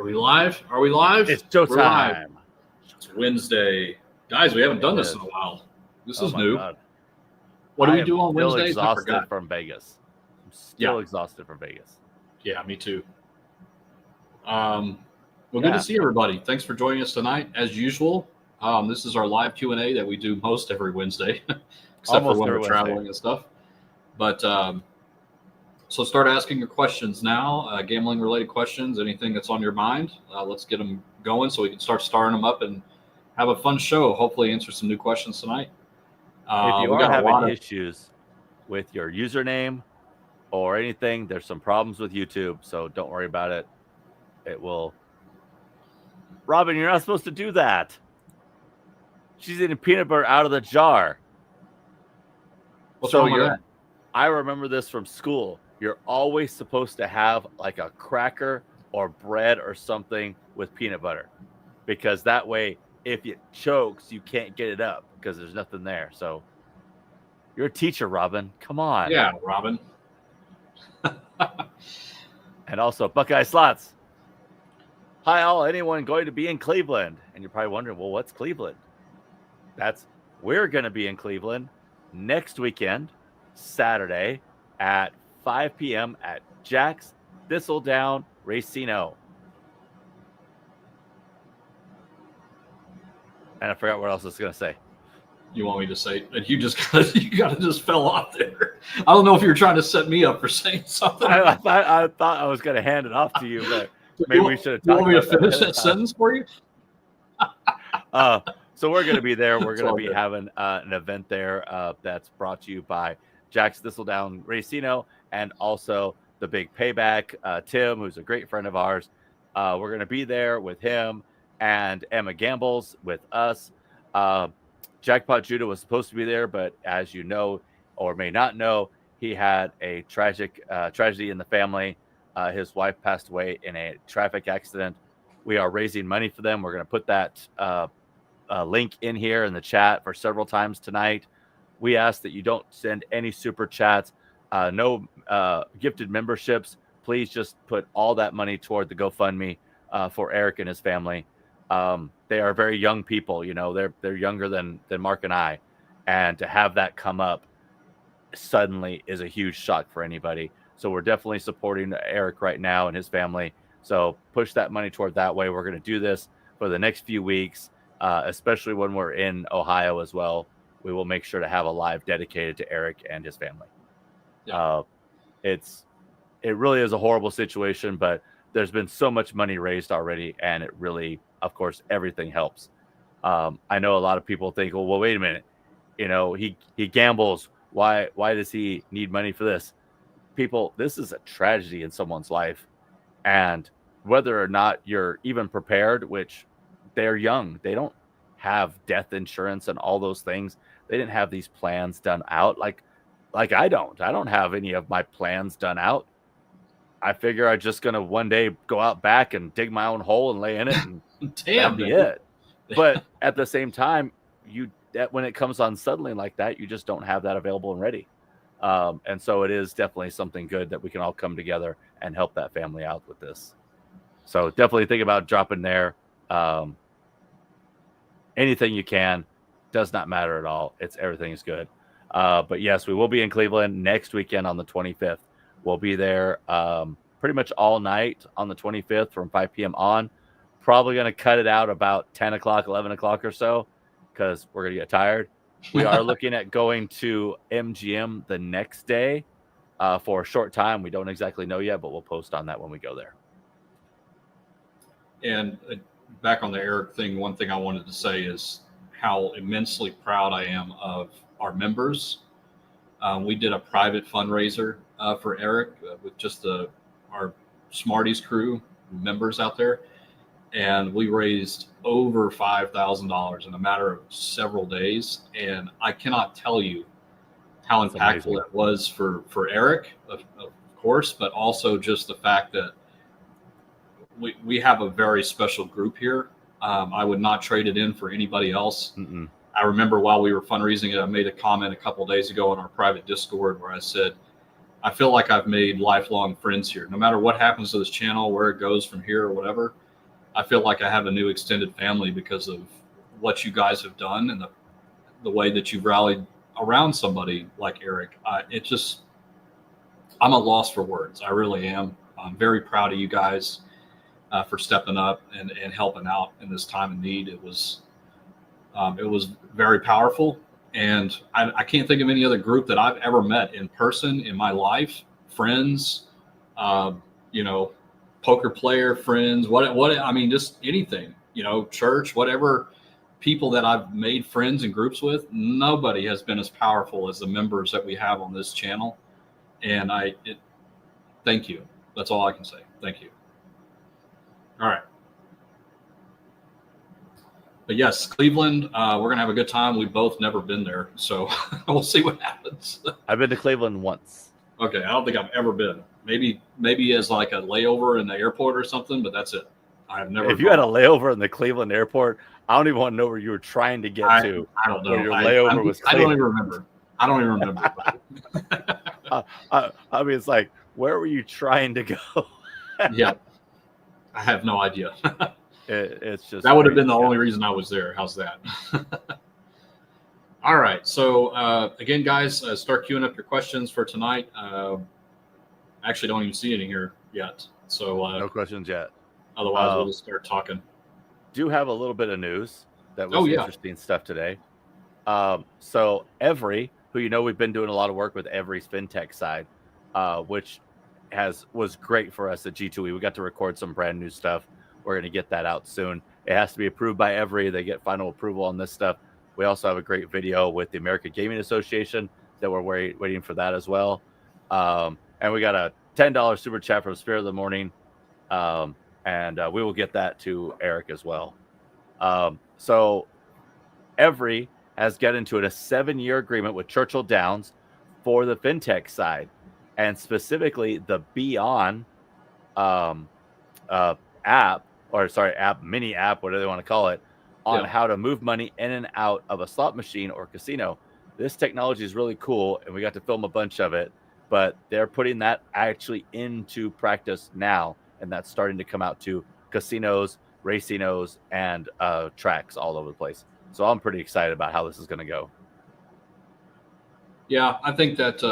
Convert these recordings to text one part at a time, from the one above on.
Are we live? Are we live? It's We're live. showtime. It's Wednesday. Guys, we haven't done this in a while. This is new. God. What do we do on Wednesdays? Still exhausted from Vegas. I'm still exhausted from Vegas. Yeah, me too. Good to see everybody. Thanks for joining us tonight. As usual, this is our live Q&A that we do most every Wednesday, except for when we're traveling and stuff. But so start asking your questions now, gambling-related questions, anything that's on your mind. Let's get them going so we can start starting them up and have a fun show. Hopefully answer some new questions tonight. If you are having issues with your username or anything, there's some problems with YouTube, so don't worry about it. It will. Robin, you're not supposed to do that. She's eating peanut butter out of the jar. What's wrong with that? I remember this from school. You're always supposed to have like a cracker or bread or something with peanut butter, because that way, if it chokes, you can't get it up because there's nothing there. So you're a teacher, Robin. Come on. Yeah, Robin. And also Buckeye Slots. Hi, all. Anyone going to be in Cleveland? And you're probably wondering, well, what's Cleveland? We're going to be in Cleveland next weekend, Saturday at 5 p.m. at Jack's Thistledown Racino. And I forgot what else I was going to say. You want me to say, and you just fell off there. I don't know if you're trying to set me up for saying something. I thought I was going to hand it off to you, but maybe we should have talked about that. You want me to finish that sentence for you? So we're going to be there. We're going to be having an event there that's brought to you by Jack's Thistledown Racino and also the Big Payback. Tim, who's a great friend of ours. We're going to be there with him and Emma Gambles with us. Jackpot Judah was supposed to be there, but as you know or may not know, he had a tragedy in the family. His wife passed away in a traffic accident. We are raising money for them. We're going to put that link in here in the chat for several times tonight. We ask that you don't send any super chats, no gifted memberships. Please just put all that money toward the GoFundMe for Eric and his family. They are very young people, you know, they're younger than Mark and I, and to have that come up suddenly is a huge shock for anybody. So we're definitely supporting Eric right now and his family. So push that money toward that way. We're going to do this for the next few weeks, especially when we're in Ohio as well. We will make sure to have a live dedicated to Eric and his family. Yeah. It really is a horrible situation, but there's been so much money raised already, and it really, of course, everything helps. I know a lot of people think, well, wait a minute, you know, he gambles. Why does he need money for this? People, this is a tragedy in someone's life, and whether or not you're even prepared, which they're young, they don't have death insurance and all those things. They didn't have these plans done out like I don't have any of my plans done out. I figure I'm just going to one day go out back and dig my own hole and lay in it, and that'd be it. But at the same time, when it comes on suddenly like that, you just don't have that available and ready. And so it is definitely something good that we can all come together and help that family out with this. So definitely think about dropping there. Anything you can, does not matter at all. Everything is good. But yes, we will be in Cleveland next weekend on the 25th. We'll be there pretty much all night on the 25th from 5 p.m. on. Probably going to cut it out about 10 o'clock, 11 o'clock or so, because we're going to get tired. We are looking at going to MGM the next day for a short time. We don't exactly know yet, but we'll post on that when we go there. And back on the Eric thing, one thing I wanted to say is how immensely proud I am of our members. We did a private fundraiser for Eric with just our Smarties crew members out there. And we raised over $5,000 in a matter of several days. And I cannot tell you how impactful it was for Eric, of course, but also just the fact that we have a very special group here. I would not trade it in for anybody else. Mm-mm. I remember while we were fundraising it, I made a comment a couple of days ago on our private Discord where I said, I feel like I've made lifelong friends here. No matter what happens to this channel, where it goes from here or whatever, I feel like I have a new extended family because of what you guys have done and the way that you've rallied around somebody like Eric. I'm a loss for words. I really am. I'm very proud of you guys for stepping up and helping out in this time of need. It was very powerful, and I can't think of any other group that I've ever met in person in my life. Friends, uh, you know, poker player friends. What I mean, just anything. Church, whatever. People that I've made friends and groups with, nobody has been as powerful as the members that we have on this channel. And thank you. That's all I can say. Thank you. All right. But yes, Cleveland, we're going to have a good time. We've both never been there, so we'll see what happens. I've been to Cleveland once. Okay, I don't think I've ever been. Maybe as like a layover in the airport or something, but that's it. I've never. If you had a layover in the Cleveland airport, I don't even want to know where you were trying to get to. I don't know. Where your layover was. I don't even remember. I don't even remember. I mean, it's like, where were you trying to go? Yeah, I have no idea. It's just that would have been the only reason I was there. How's that? All right. So again, guys, start queuing up your questions for tonight. Actually, don't even see any here yet. So no questions yet. Otherwise, we'll just start talking. Do have a little bit of news that was interesting stuff today. So Every, who we've been doing a lot of work with Every's fintech side, which was great for us at G2E. We got to record some brand new stuff. We're going to get that out soon. It has to be approved by Every. They get final approval on this stuff. We also have a great video with the American Gaming Association that we're waiting for that as well. And we got a $10 super chat from Spirit of the Morning. And we will get that to Eric as well. So Every has got into a 7-year agreement with Churchill Downs for the fintech side, and specifically the Beyond mini app, whatever they want to call it, on how to move money in and out of a slot machine or casino. This technology is really cool, and we got to film a bunch of it, but they're putting that actually into practice now, and that's starting to come out to casinos, racinos, and tracks all over the place. So I'm pretty excited about how this is going to go. Yeah, I think that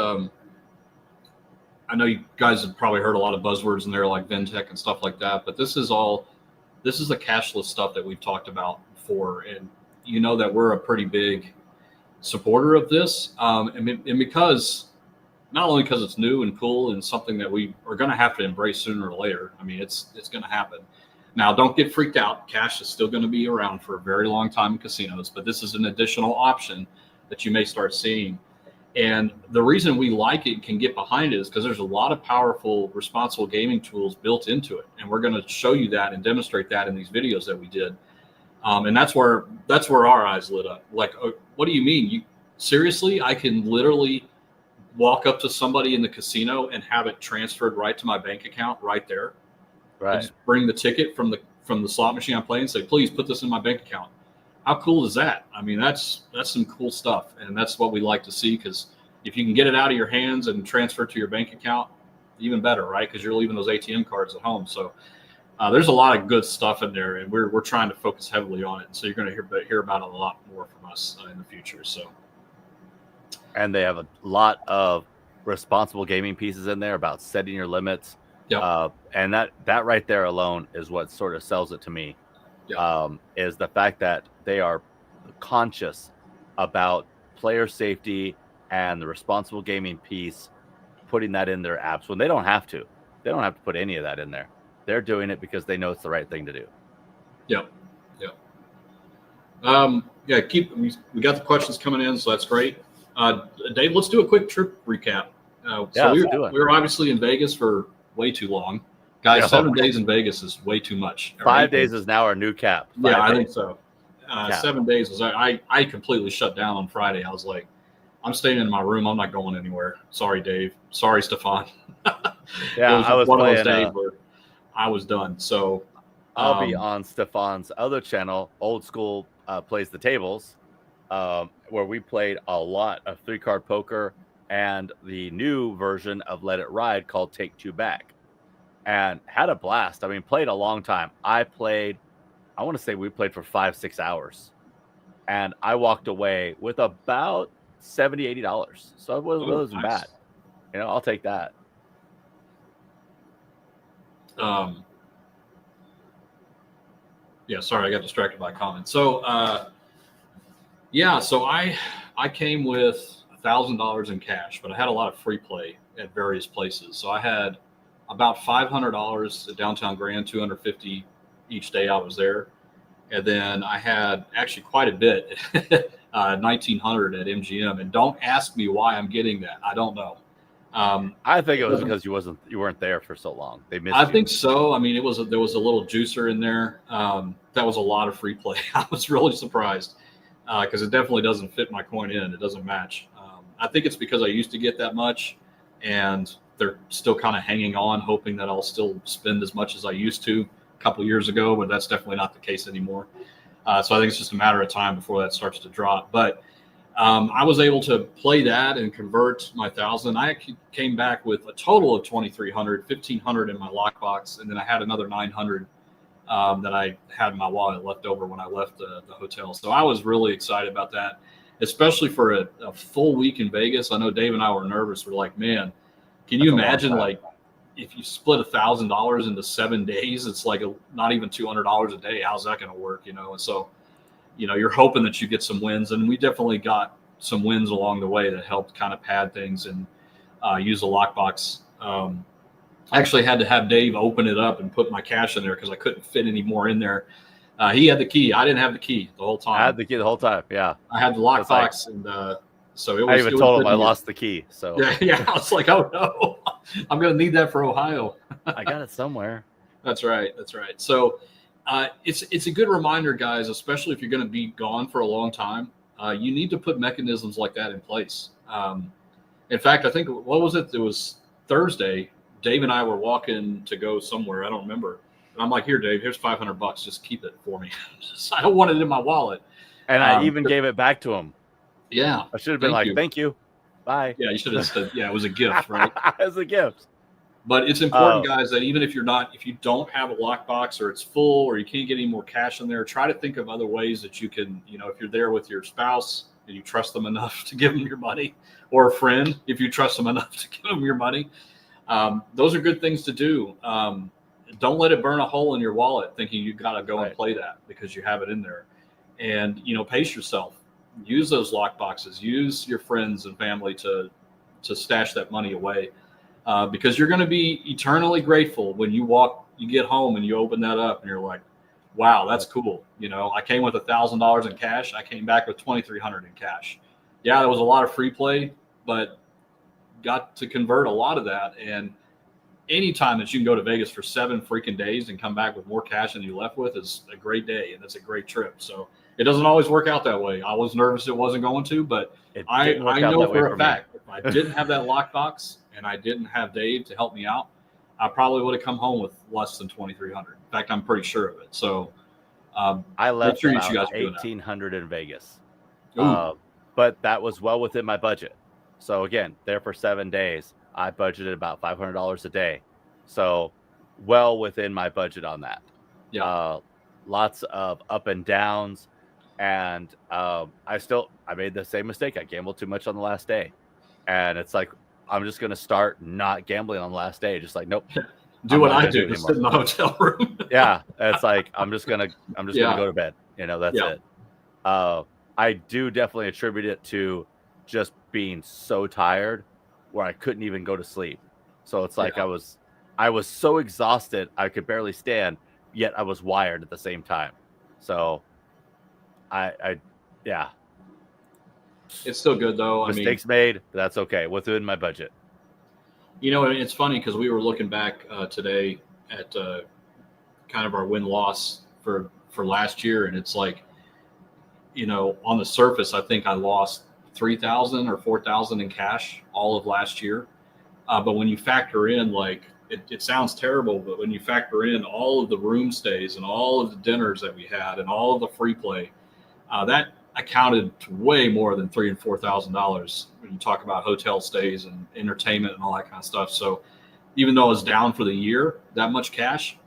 I know you guys have probably heard a lot of buzzwords in there like fintech and stuff like that, but this is the cashless stuff that we've talked about before, and that we're a pretty big supporter of this, and because not only because it's new and cool and something that we are going to have to embrace sooner or later. I mean, it's going to happen. Now, don't get freaked out. Cash is still going to be around for a very long time in casinos, but this is an additional option that you may start seeing. And the reason we like it and can get behind it is because there's a lot of powerful, responsible gaming tools built into it. And we're going to show you that and demonstrate that in these videos that we did. And that's where our eyes lit up. Like, what do you mean? Seriously, I can literally walk up to somebody in the casino and have it transferred right to my bank account right there. Right. Just bring the ticket from the slot machine I'm playing and say, please put this in my bank account. How cool is that? I mean, that's some cool stuff. And that's what we like to see, because if you can get it out of your hands and transfer it to your bank account, even better, right? Because you're leaving those ATM cards at home. So there's a lot of good stuff in there, and we're trying to focus heavily on it. So you're going to hear about it a lot more from us in the future. So. And they have a lot of responsible gaming pieces in there about setting your limits. Yep. And that right there alone is what sort of sells it to me. Yep. Is the fact that they are conscious about player safety and the responsible gaming piece, putting that in their apps when they don't have to. They don't have to put any of that in there. They're doing it because they know it's the right thing to do. Yep. Yep. We got the questions coming in, so that's great. Dave, let's do a quick trip recap. So we were obviously in Vegas for way too long. Guys, 7 days in Vegas is way too much. 5 days is now our new cap. I think so. 7 days was I completely shut down on Friday. I was like, I'm staying in my room. I'm not going anywhere. Sorry, Dave. Sorry, Stefan. I was one of those days where I was done. So I'll be on Stefan's other channel, Old School Plays the Tables, where we played a lot of 3-card poker and the new version of Let It Ride called Take Two Back. and had a blast. I mean, played a long time. I want to say we played for 5-6 hours, and I walked away with about $70-$80. So it wasn't Nice. bad. I'll take that. Yeah, sorry, I got distracted by a comment. So, so I came with $1,000 in cash, but I had a lot of free play at various places. So I had about $500 at Downtown Grand, $250 each day I was there, and then I had actually quite a bit, $1,900 at MGM. And don't ask me why I'm getting that. I don't know. I think it was because you weren't there for so long. They missed I you. think so. I mean, there was a little juicer in there. That was a lot of free play. I was really surprised because it definitely doesn't fit my coin in. It doesn't match. I think it's because I used to get that much, and they're still kind of hanging on, hoping that I'll still spend as much as I used to a couple years ago, but that's definitely not the case anymore. So I think it's just a matter of time before that starts to drop. But I was able to play that and convert my 1,000. I came back with a total of 2,300, 1,500 in my lockbox, and then I had another 900 that I had in my wallet left over when I left the hotel. So I was really excited about that, especially for a full week in Vegas. I know Dave and I were nervous. We're like, man, can you imagine like if you split $1,000 into 7 days? It's like not even $200 a day. How's that going to work? And so. You're hoping that you get some wins, and we definitely got some wins along the way that helped kind of pad things and use a lockbox. I actually had to have Dave open it up and put my cash in there because I couldn't fit any more in there. He had the key. I didn't have the key the whole time. I had the key the whole time. Yeah, I had the lockbox, and so it was. I even told him I lost the key. So yeah, I was like, oh no, I'm going to need that for Ohio. I got it somewhere. That's right. So. It's a good reminder, guys, especially if you're going to be gone for a long time. You need to put mechanisms like that in place. In fact, I think, what was it? It was Thursday. Dave and I were walking to go somewhere. I don't remember. And I'm like, here, Dave, here's $500. Just keep it for me. I don't want it in my wallet. And I even gave it back to him. Yeah. I should have been thank you. Bye. Yeah, you should have said, it was a gift, right? It was a gift. But it's important, guys, that even if you don't have a lockbox or it's full or you can't get any more cash in there, try to think of other ways that you can, if you're there with your spouse and you trust them enough to give them your money, or a friend, if you trust them enough to give them your money. Those are good things to do. Don't let it burn a hole in your wallet thinking you got to go and play that because you have it in there. And, pace yourself. Use those lockboxes. Use your friends and family to stash that money away. Because you're going to be eternally grateful when you get home and you open that up and you're like, wow, that's cool. I came with $1,000 in cash. I came back with 2,300 in cash. Yeah, there was a lot of free play, but got to convert a lot of that. And anytime that you can go to Vegas for 7 freaking days and come back with more cash than you left with is a great day. And it's a great trip. So it doesn't always work out that way. I was nervous it wasn't going to, but I know for a fact, if I didn't have that lockbox and I didn't have Dave to help me out, I probably would have come home with less than 2,300. In fact, I'm pretty sure of it. So I left about 1,800 in Vegas, but that was well within my budget. So again, there for 7 days, I budgeted about $500 a day. So well within my budget on that. Yeah. Lots of up and downs. And I made the same mistake. I gambled too much on the last day. And it's like, I'm just going to start not gambling on the last day. Just like, nope. Do what I do. Just sit in the hotel room. Yeah. It's like, I'm just going to go to bed. That's it. I do definitely attribute it to just being so tired where I couldn't even go to sleep. So it's like I was so exhausted I could barely stand, yet I was wired at the same time. So yeah. It's still good though. Mistakes made, but that's okay. Within my budget. It's funny because we were looking back today at kind of our win-loss for last year, and it's like, on the surface, I think I lost 3,000 or 4,000 in cash all of last year. But when you factor in, like, it sounds terrible, but when you factor in all of the room stays and all of the dinners that we had and all of the free play, that accounted to way more than $3,000 and $4,000 when you talk about hotel stays and entertainment and all that kind of stuff. So even though I was down for the year, that much cash,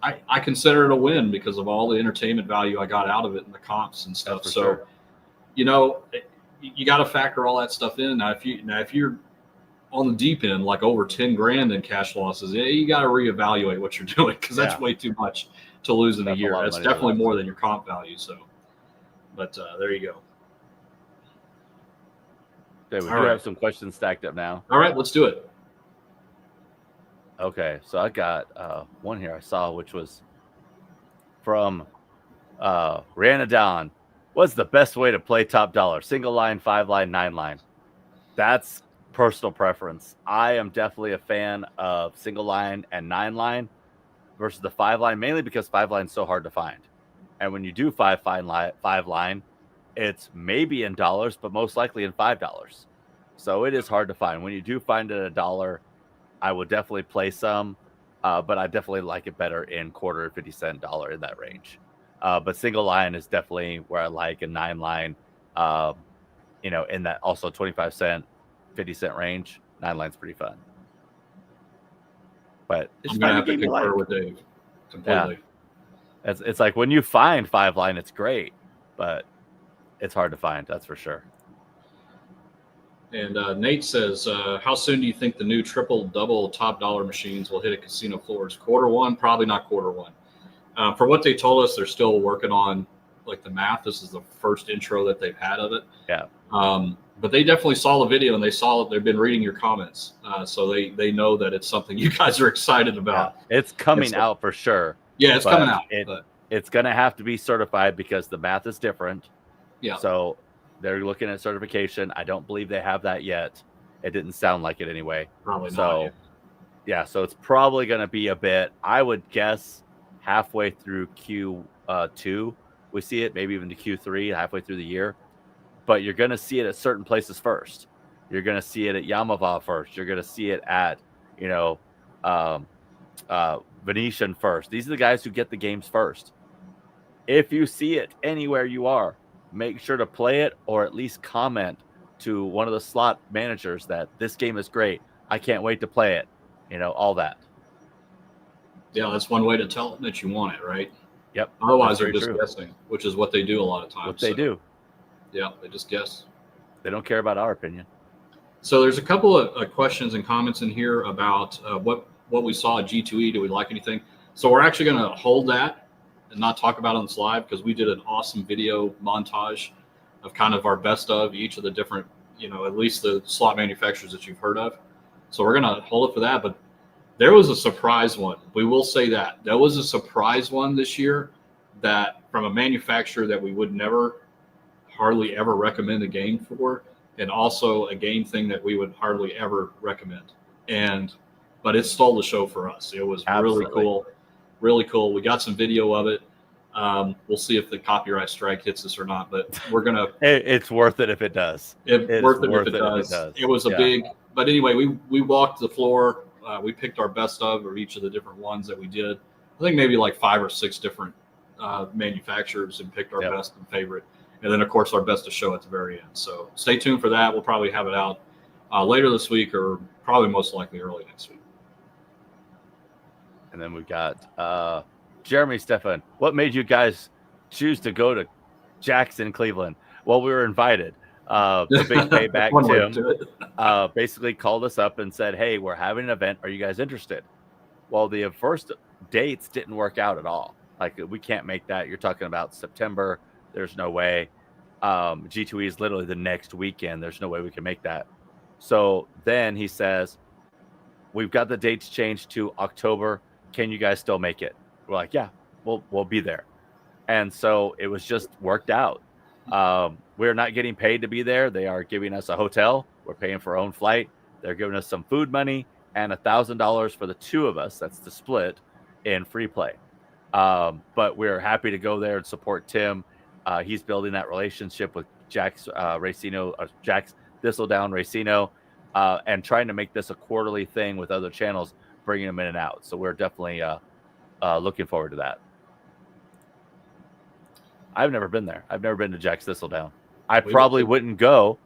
I consider it a win because of all the entertainment value I got out of it and the comps and stuff. So, sure. you know, you got to factor all that stuff in. Now, if you're on the deep end, like over 10 grand in cash losses, you got to reevaluate what you're doing because that's way too much to lose in a year. That's definitely more than your comp value. So, but there you go. Okay, we do have some questions stacked up now. All right, let's do it. Okay, so I got one here I saw, which was from Ranadon. What's the best way to play top dollar? Single line, 5 line, 9 line. That's personal preference. I am definitely a fan of single line and 9 line versus the 5 line, mainly because 5 line is so hard to find. And when you do 5 line, it's maybe in dollars, but most likely in $5. So it is hard to find. When you do find it at $1, I would definitely play some, but I definitely like it better in quarter and 50-cent dollar in that range. But single line is definitely where I like, a 9 line, in that also 25-cent, 50-cent range. 9 line's pretty fun. But I'm going to have to concur with Dave completely. Yeah. It's like when you find 5 line, it's great, but it's hard to find. That's for sure. And Nate says, how soon do you think the new triple-double top dollar machines will hit at casino floors? Q1? Probably not Q1. For what they told us, they're still working on like the math. This is the first intro that they've had of it. Yeah. But they definitely saw the video and they've been reading your comments. So they know that it's something you guys are excited about. Yeah. It's coming out for sure. Yeah, it's coming out. It's going to have to be certified because the math is different. Yeah. So they're looking at certification. I don't believe they have that yet. It didn't sound like it anyway. Probably not. So, yeah, so it's probably going to be a bit, I would guess, halfway through Q2. We see it, maybe even to Q3, halfway through the year. But you're going to see it at certain places first. You're going to see it at Yamava first. You're going to see it at, Venetian first. These are the guys who get the games first. If you see it anywhere you are, make sure to play it or at least comment to one of the slot managers that this game is great. I can't wait to play it. All that. Yeah, that's one way to tell them that you want it, right? Yep. Otherwise, they're just guessing, which is what they do a lot of times. What they do. Yeah, they just guess. They don't care about our opinion. So there's a couple of questions and comments in here about what we saw at G2E. Do we like anything? So we're actually going to hold that and not talk about it on this live because we did an awesome video montage of kind of our best of each of the different, at least the slot manufacturers that you've heard of. So we're going to hold it for that. But there was a surprise one. We will say that. There was a surprise one this year that from a manufacturer that we would never hardly ever recommend a game for, and also a game thing that we would hardly ever recommend. But it stole the show for us. It was really cool. Really cool. We got some video of it. We'll see if the copyright strike hits us or not, but we're going to. It's worth it if it does. It's worth it if it does. It was a big, but anyway, we walked the floor. We picked our best of each of the different ones that we did. I think maybe like 5 or 6 different manufacturers and picked our best and favorite. And then, of course, our best to show at the very end. So stay tuned for that. We'll probably have it out later this week or probably most likely early next week. And then we got Jeremy Stefan. What made you guys choose to go to Jackson, Cleveland? Well, we were invited. The big payback Tim basically called us up and said, hey, we're having an event. Are you guys interested? Well, the first dates didn't work out at all. Like, we can't make that. You're talking about September. There's no way. G2E is literally the next weekend. There's no way we can make that. So then he says, we've got the dates changed to October. Can you guys still make it? We're like, yeah, we'll be there. And so it was just worked out. We're not getting paid to be there. They are giving us a hotel. We're paying for our own flight. They're giving us some food money and $1,000 for the 2 of us. That's the split in free play. But we're happy to go there and support Tim. He's building that relationship with Jax Racino, Jax Thistledown Racino, and trying to make this a quarterly thing with other channels, bringing them in and out. So we're definitely looking forward to that. I've never been there. I've never been to Jax Thistledown. I probably wouldn't go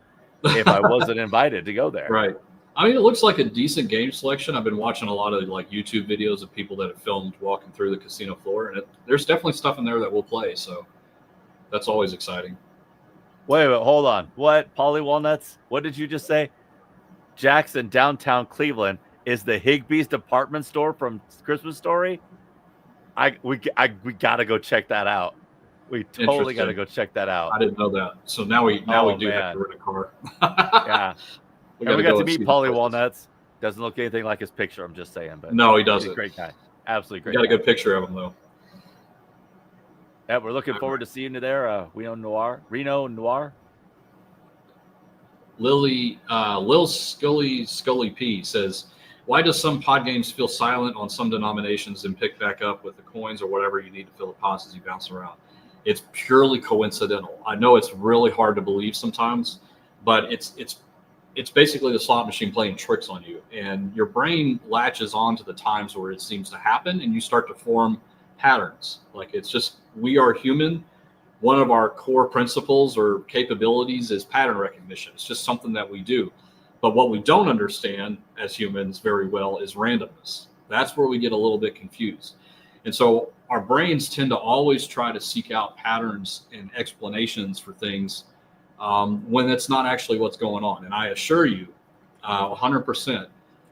if I wasn't invited to go there. Right. I mean, it looks like a decent game selection. I've been watching a lot of like YouTube videos of people that have filmed walking through the casino floor, and there's definitely stuff in there that we'll play. So that's always exciting. Wait, hold on. What? Polly Walnuts? What did you just say? Jackson, downtown Cleveland, is the Higbee's department store from Christmas Story. We got to go check that out. We totally got to go check that out. I didn't know that. So now we do have to rent a car. Yeah. we got to meet Polly Walnuts. Doesn't look anything like his picture, I'm just saying. But no, he doesn't. He's a great guy. Absolutely great. Got a good picture of him, though. Yeah, we're looking forward to seeing you there. Reno Noir. Lil Scully P says, why does some pod games feel silent on some denominations and pick back up with the coins or whatever you need to fill the pots as you bounce around? It's purely coincidental. I know it's really hard to believe sometimes, but it's basically the slot machine playing tricks on you, and your brain latches on to the times where it seems to happen, and you start to form patterns. Like, it's just, we are human. One of our core principles or capabilities is pattern recognition. It's just something that we do. But what we don't understand as humans very well is randomness. That's where we get a little bit confused. And so our brains tend to always try to seek out patterns and explanations for things when it's not actually what's going on. And I assure you 100%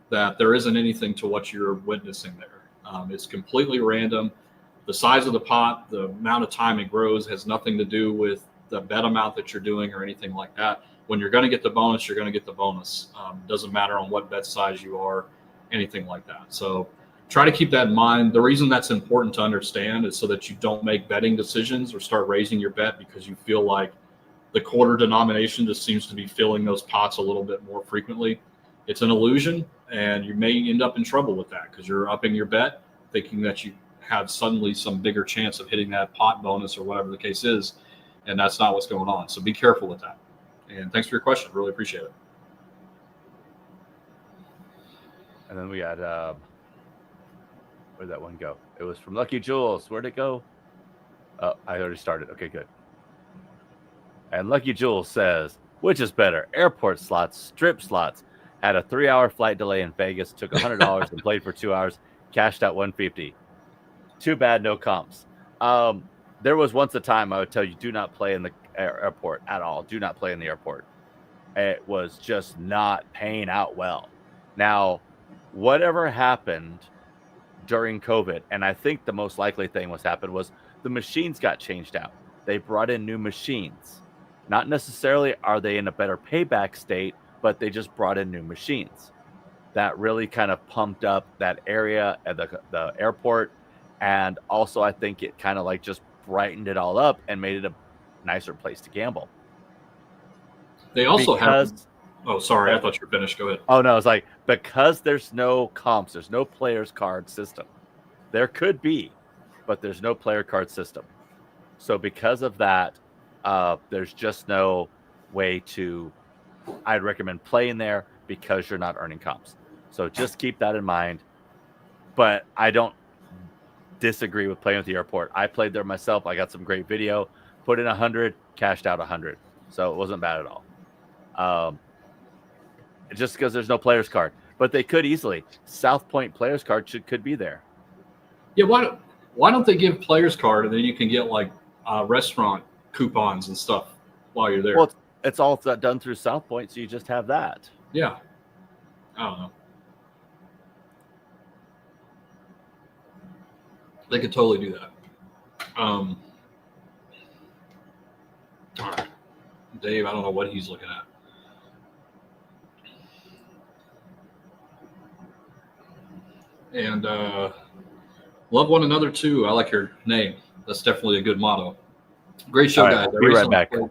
that there isn't anything to what you're witnessing there. It's completely random. The size of the pot, the amount of time it grows has nothing to do with the bet amount that you're doing or anything like that. When you're going to get the bonus, you're going to get the bonus. Doesn't matter on what bet size you are, anything like that. So try to keep that in mind. The reason that's important to understand is so that you don't make betting decisions or start raising your bet because you feel like the quarter denomination just seems to be filling those pots a little bit more frequently. It's an illusion, and you may end up in trouble with that because you're upping your bet, thinking that you have suddenly some bigger chance of hitting that pot bonus or whatever the case is, and that's not what's going on. So be careful with that. And thanks for your question. Really appreciate it. And then we had, where'd that one go? It was from Lucky Jules. Where'd it go? Oh, I already started. Okay, good. And Lucky Jules says, which is better, airport slots, strip slots? Had a 3-hour flight delay in Vegas, took $100 and played for 2 hours, cashed out $150. Too bad, no comps. There was once a time I would tell you, do not play in the airport at all. Do not play in the airport. It was just not paying out well. Now, whatever happened during COVID, and I think the most likely thing was the machines got changed out. They brought in new machines. Not necessarily are they in a better payback state, but they just brought in new machines. That really kind of pumped up that area at the airport. And also, I think it kind of like just brightened it all up and made it a nicer place to gamble. They also have. Oh, sorry. I thought you were finished. Go ahead. Oh, no. It's like, because there's no comps, there's no players card system. There could be, but there's no player card system. So because of that, there's just no way to, I'd recommend playing there because you're not earning comps. So just keep that in mind. But I don't disagree with playing with the airport. I played there myself. I got some great video, put in 100, cashed out 100. So it wasn't bad at all. Just because there's no players card, but they could easily. South Point players card could be there. Yeah. Why don't they give players card and then you can get like restaurant coupons and stuff while you're there? Well, it's all done through South Point, so you just have that. Yeah. I don't know. They could totally do that. All right. Dave, I don't know what he's looking at. And love one another too. I like your name. That's definitely a good motto. Great show, guys. I'll be right back. Give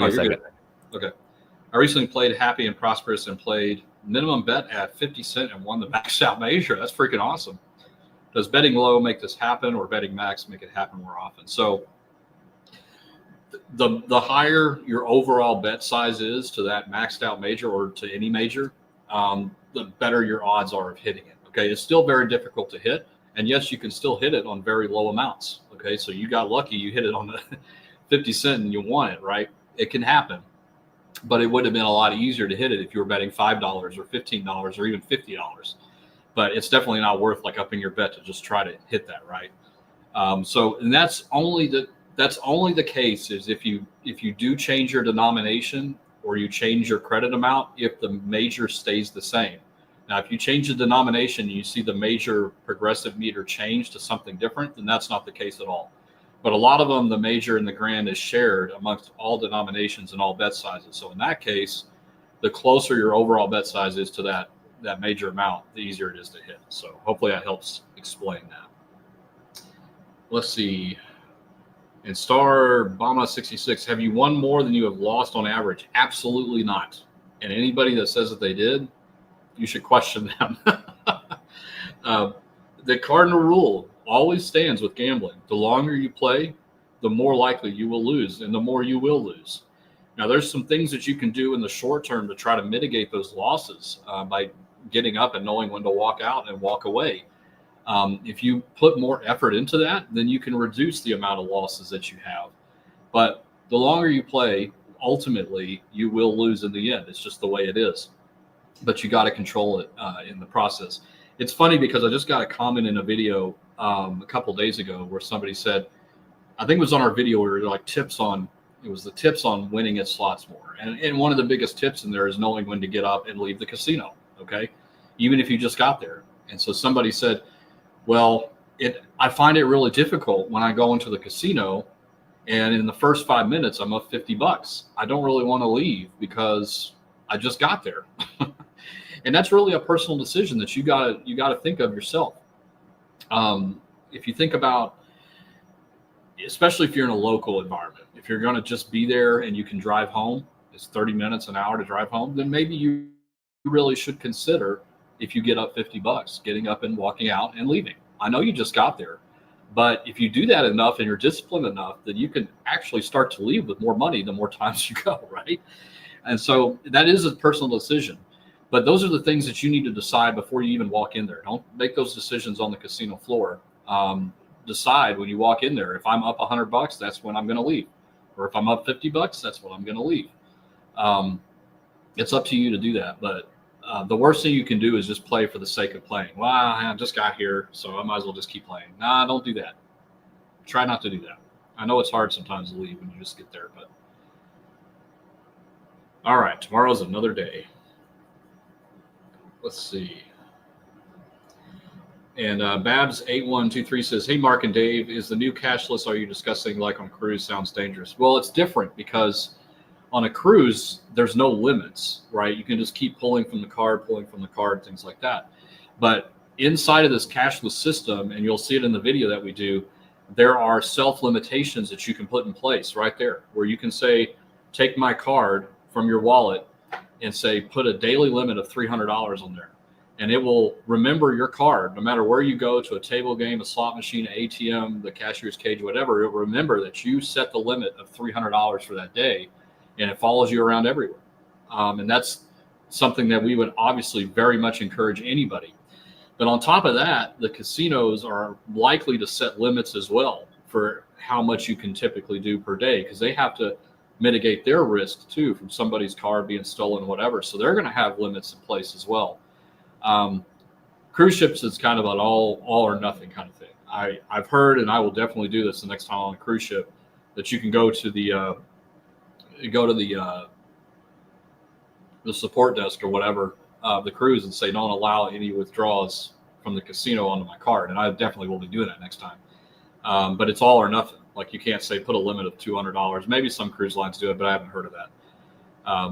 me a second. Good. Okay. I recently played Happy and Prosperous and played minimum bet at 50 cents and won the maxed out major. That's freaking awesome. Does betting low make this happen, or betting max make it happen more often? So the higher your overall bet size is to that maxed out major or to any major, the better your odds are of hitting it. Okay, it's still very difficult to hit, and yes, you can still hit it on very low amounts. Okay, so you got lucky, you hit it on the 50 cent and you won it, right? It can happen, but it would have been a lot easier to hit it if you were betting $5 or $15 or even $50. But it's definitely not worth like upping your bet to just try to hit that, right? And that's only the case is if you do change your denomination or you change your credit amount if the major stays the same. Now, if you change the denomination and you see the major progressive meter change to something different, then that's not the case at all. But a lot of them, the major and the grand is shared amongst all denominations and all bet sizes. So in that case, the closer your overall bet size is to that major amount, the easier it is to hit. So hopefully that helps explain that. Let's see. And Star Bama 66, have you won more than you have lost on average? Absolutely not. And anybody that says that they did, you should question them. The cardinal rule always stands with gambling. The longer you play, the more likely you will lose and the more you will lose. Now, there's some things that you can do in the short term to try to mitigate those losses by getting up and knowing when to walk out and walk away. If you put more effort into that, then you can reduce the amount of losses that you have. But the longer you play, ultimately, you will lose in the end. It's just the way it is. But you got to control it in the process. It's funny because I just got a comment in a video a couple days ago where somebody said, I think it was on our video where like it was the tips on winning at slots more. And one of the biggest tips in there is knowing when to get up and leave the casino. Okay. Even if you just got there. And so somebody said, well, I find it really difficult when I go into the casino and in the first 5 minutes, I'm up $50. I don't really want to leave because I just got there. And that's really a personal decision that you gotta think of yourself. If you think about, especially if you're in a local environment, if you're going to just be there and you can drive home, it's 30 minutes, an hour to drive home, then maybe you really should consider, if you get up $50, getting up and walking out and leaving. I know you just got there, but if you do that enough and you're disciplined enough, then you can actually start to leave with more money the more times you go, right? And so that is a personal decision. But those are the things that you need to decide before you even walk in there. Don't make those decisions on the casino floor. Decide when you walk in there, if I'm up $100, that's when I'm going to leave. Or if I'm up $50, that's when I'm going to leave. It's up to you to do that. But the worst thing you can do is just play for the sake of playing. Well, I just got here, so I might as well just keep playing. Nah, don't do that. Try not to do that. I know it's hard sometimes to leave when you just get there, but all right, tomorrow's another day. Let's see. And Babs8123 says, hey, Mark and Dave, is the new cashless are you discussing like on cruise sounds dangerous? Well, it's different because on a cruise, there's no limits, right? You can just keep pulling from the card, things like that. But inside of this cashless system, and you'll see it in the video that we do, there are self-limitations that you can put in place right there, where you can say, take my card from your wallet and say, put a daily limit of $300 on there. And it will remember your card, no matter where you go, to a table game, a slot machine, an ATM, the cashier's cage, whatever. It will remember that you set the limit of $300 for that day, and it follows you around everywhere. And that's something that we would obviously very much encourage anybody. But on top of that, the casinos are likely to set limits as well for how much you can typically do per day, because they have to mitigate their risk too from somebody's card being stolen, whatever. So they're going to have limits in place as well. Cruise ships is kind of an all or nothing kind of thing. I've heard, and I will definitely do this the next time on a cruise ship, that you can go to the support desk or whatever the cruise and say, don't allow any withdrawals from the casino onto my card. And I definitely will be doing that next time. But it's all or nothing. Like, you can't say put a limit of $200. Maybe some cruise lines do it, but I haven't heard of that.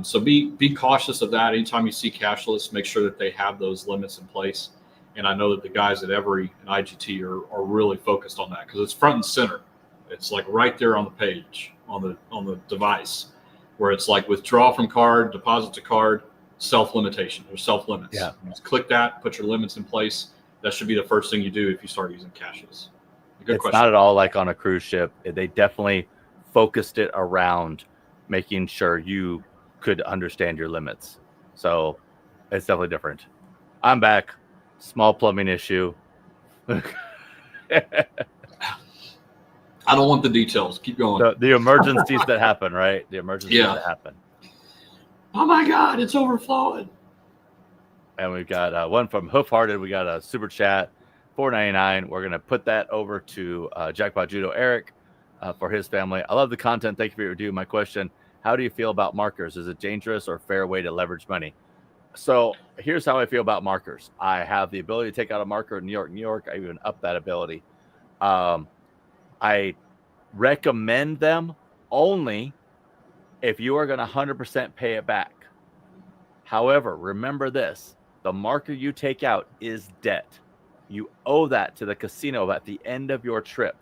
So be cautious of that. Anytime you see cashless, make sure that they have those limits in place. And I know that the guys at Every and IGT are really focused on that, because it's front and center. It's like right there on the page, on the device, where it's like withdraw from card, deposit to card, self-limitation or self-limits. Yeah. Just click that, put your limits in place. That should be the first thing you do if you start using cashless. Good it's question. Not at all like on a cruise ship. They definitely focused it around making sure you could understand your limits. So it's definitely different. I'm back. Small plumbing issue. I don't want the details. Keep going. The emergencies that happen, right? The emergencies that happen. Oh my God, it's overflowing. And we've got one from Hoofhearted. We got a super chat, $4.99. We're going to put that over to Jackpot Judo Eric for his family. I love the content. Thank you for your review. My question, how do you feel about markers? Is it dangerous or a fair way to leverage money? So here's how I feel about markers. I have the ability to take out a marker in New York. I even up that ability. I recommend them only if you are going to 100% pay it back. However, remember this, the marker you take out is debt. You owe that to the casino at the end of your trip.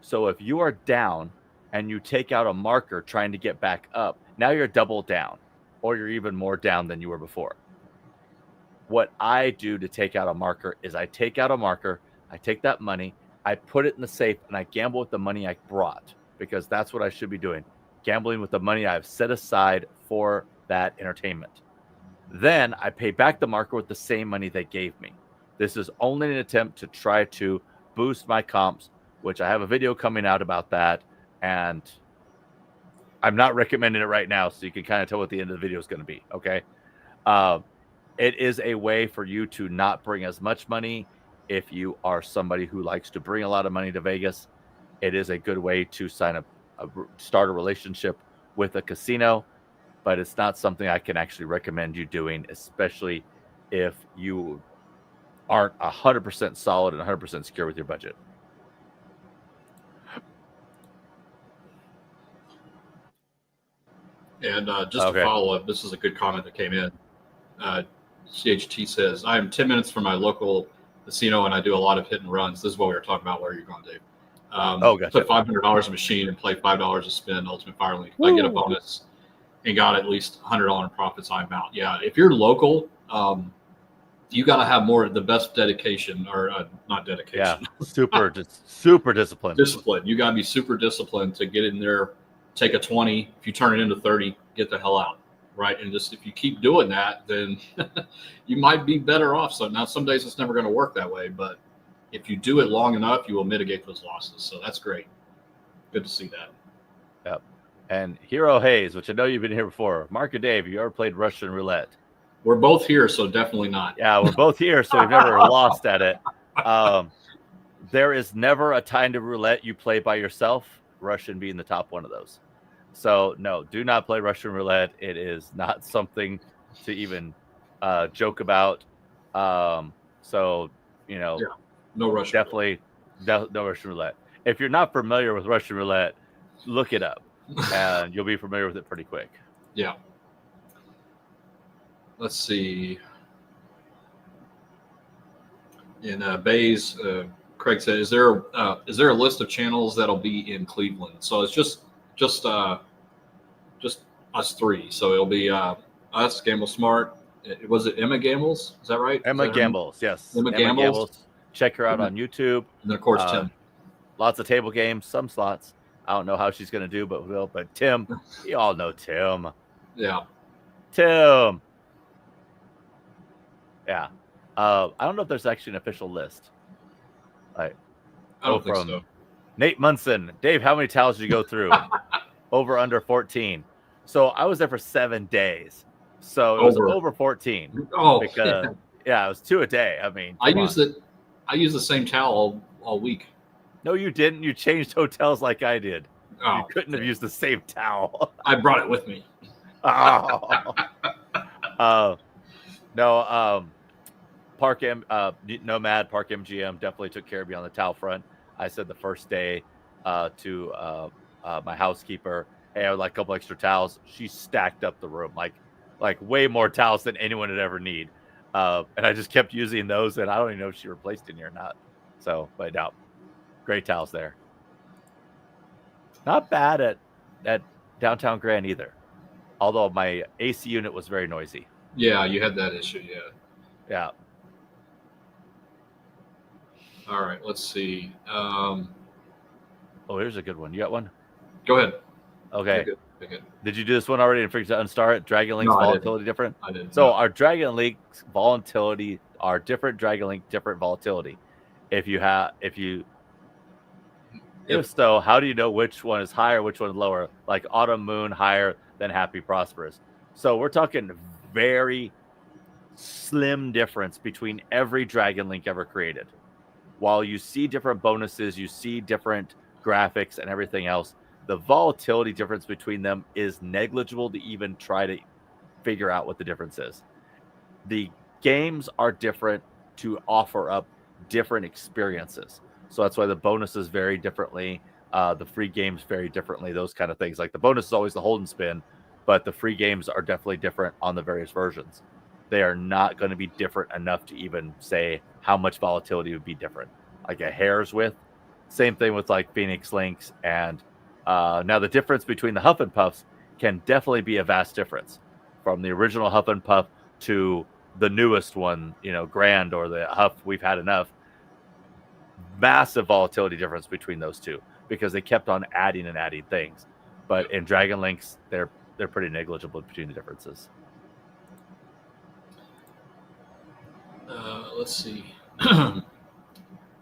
So if you are down and you take out a marker trying to get back up, now you're double down, or you're even more down than you were before. What I do to take out a marker is I take out a marker, I take that money, I put it in the safe, and I gamble with the money I brought, because that's what I should be doing, gambling with the money I've set aside for that entertainment. Then I pay back the marker with the same money they gave me. This is only an attempt to try to boost my comps, which I have a video coming out about that, and I'm not recommending it right now, so you can kind of tell what the end of the video is going to be, okay? It is a way for you to not bring as much money if you are somebody who likes to bring a lot of money to Vegas. It is a good way to start a relationship with a casino, but it's not something I can actually recommend you doing, especially if you aren't 100% solid and 100% secure with your budget. And just to follow up, this is a good comment that came in. CHT says, I am 10 minutes from my local casino and I do a lot of hit and runs. This is what we were talking about. Where you're going, Dave. Gotcha. Put $500 a machine and play $5 a spin, Ultimate Fire Link. If I get a bonus and got at least $100 in profits, I'm out. Yeah, if you're local, you got to have the best dedication, or not dedication. Yeah, super disciplined. Discipline. You got to be super disciplined to get in there, take a 20. If you turn it into 30, get the hell out. Right. And just if you keep doing that, then you might be better off. So now some days it's never going to work that way. But if you do it long enough, you will mitigate those losses. So that's great. Good to see that. Yep. And Hero Hayes, which I know you've been here before. Mark and Dave, you ever played Russian roulette? We're both here, so definitely not. Yeah, we're both here, so we've never lost at it. There is never a time to roulette you play by yourself, Russian being the top one of those. So, no, do not play Russian roulette. It is not something to even joke about. So, you know, yeah, no Russian definitely no Russian roulette. If you're not familiar with Russian roulette, look it up, and you'll be familiar with it pretty quick. Yeah. Let's see. In Bays, Craig said, "Is there a list of channels that'll be in Cleveland?" So it's just us three. So it'll be us, Gamble Smart. Was it Emma Gambles? Is that right? Emma Gambles, yes. Emma Gambles. Check her out on YouTube. And then of course Tim. Lots of table games, some slots. I don't know how she's going to do, but will. But Tim, you all know Tim. Yeah. Tim. Yeah. I don't know if there's actually an official list. I don't think so. Nate Munson. Dave, how many towels did you go through? Over under 14. So I was there for 7 days. So it was over 14. Oh, because yeah, it was 2 a day. I mean, I use the same towel all week. No, you didn't. You changed hotels like I did. Oh, you couldn't have used the same towel. I brought it with me. No. Nomad Park MGM definitely took care of me on the towel front. I said the first day to my housekeeper, "Hey, I would like a couple extra towels." She stacked up the room like way more towels than anyone would ever need. And I just kept using those, and I don't even know if she replaced any or not. So, but I doubt. Great towels there. Not bad at downtown Grand either. Although my AC unit was very noisy. Yeah, you had that issue, yeah. Yeah. All right, let's see. Oh, here's a good one. You got one? Go ahead. Okay. You're good. Did you do this one already and figure out Unstar it? Dragon Link's volatility different? I didn't. So our Dragon Link's volatility are different. Dragon Link, different volatility. If so, how do you know which one is higher, which one is lower? Like Autumn Moon higher than Happy Prosperous. So we're talking very slim difference between every Dragon Link ever created. While you see different bonuses, you see different graphics and everything else, the volatility difference between them is negligible to even try to figure out what the difference is. The games are different to offer up different experiences. So that's why the bonuses vary differently. The free games vary differently, those kind of things. Like the bonus is always the hold and spin, but the free games are definitely different on the various versions. They are not going to be different enough to even say how much volatility would be different. Like a hair's width, same thing with like Phoenix Links. And now the difference between the Huff and Puffs can definitely be a vast difference from the original Huff and Puff to the newest one, Grand or the Huff We've Had Enough. Massive volatility difference between those two because they kept on adding and adding things. But in Dragon Links, they're pretty negligible between the differences. Let's see.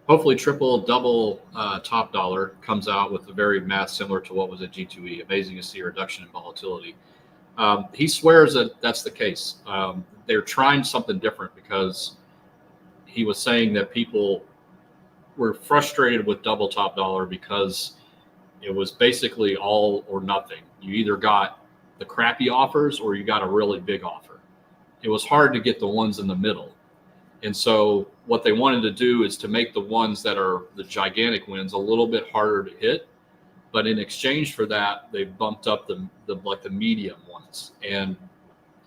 Hopefully, triple, double top dollar comes out with a very math similar to what was at G2E. Amazing to see a reduction in volatility. He swears that that's the case. They're trying something different because he was saying that people were frustrated with double top dollar because it was basically all or nothing. You either got the crappy offers or you got a really big offer. It was hard to get the ones in the middle. And so what they wanted to do is to make the ones that are the gigantic wins a little bit harder to hit. But in exchange for that, they bumped up the medium ones. And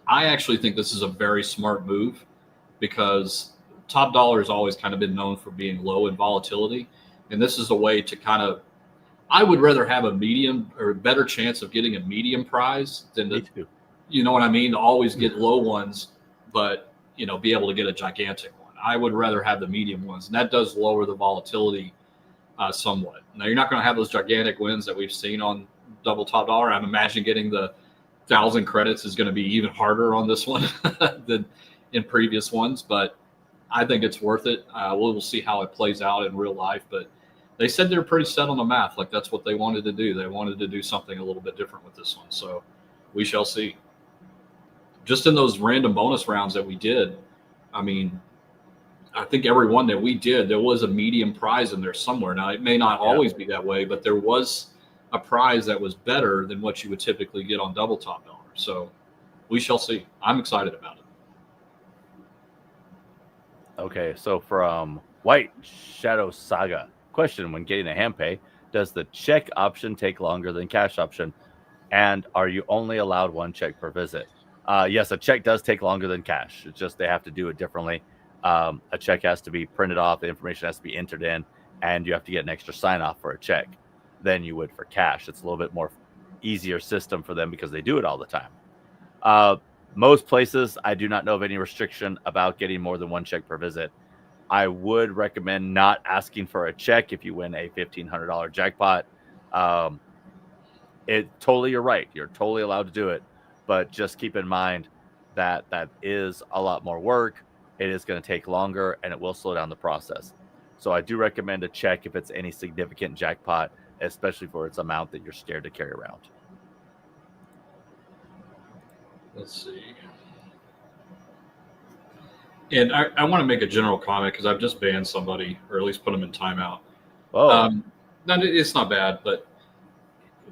I actually think this is a very smart move because top dollar has always kind of been known for being low in volatility. And this is a way to kind of, I would rather have a medium or a better chance of getting a medium prize than to, you know what I mean? To always get low ones, but be able to get a gigantic one. I would rather have the medium ones. And that does lower the volatility somewhat. Now you're not going to have those gigantic wins that we've seen on double top dollar. I'm imagining getting the 1,000 credits is going to be even harder on this one than in previous ones, but I think it's worth it. We'll see how it plays out in real life, but they said they're pretty set on the math. Like that's what they wanted to do. They wanted to do something a little bit different with this one. So we shall see. Just in those random bonus rounds that we did, I mean, I think every one that we did, there was a medium prize in there somewhere. Now, it may not always be that way, but there was a prize that was better than what you would typically get on double top dollar. So we shall see. I'm excited about it. Okay, so from White Shadow Saga, question: when getting a hand pay, does the check option take longer than cash option? And are you only allowed one check per visit? Yes, a check does take longer than cash. It's just they have to do it differently. A check has to be printed off, the information has to be entered in, and you have to get an extra sign off for a check than you would for cash. It's a little bit more easier system for them because they do it all the time. Most places, I do not know of any restriction about getting more than one check per visit. I would recommend not asking for a check if you win a $1,500 jackpot. You're right. You're totally allowed to do it, but just keep in mind that that is a lot more work. It is going to take longer, and it will slow down the process. So I do recommend a check if it's any significant jackpot, especially for its amount that you're scared to carry around. Let's see. And I want to make a general comment because I've just banned somebody, or at least put them in timeout. Oh, no, it's not bad, but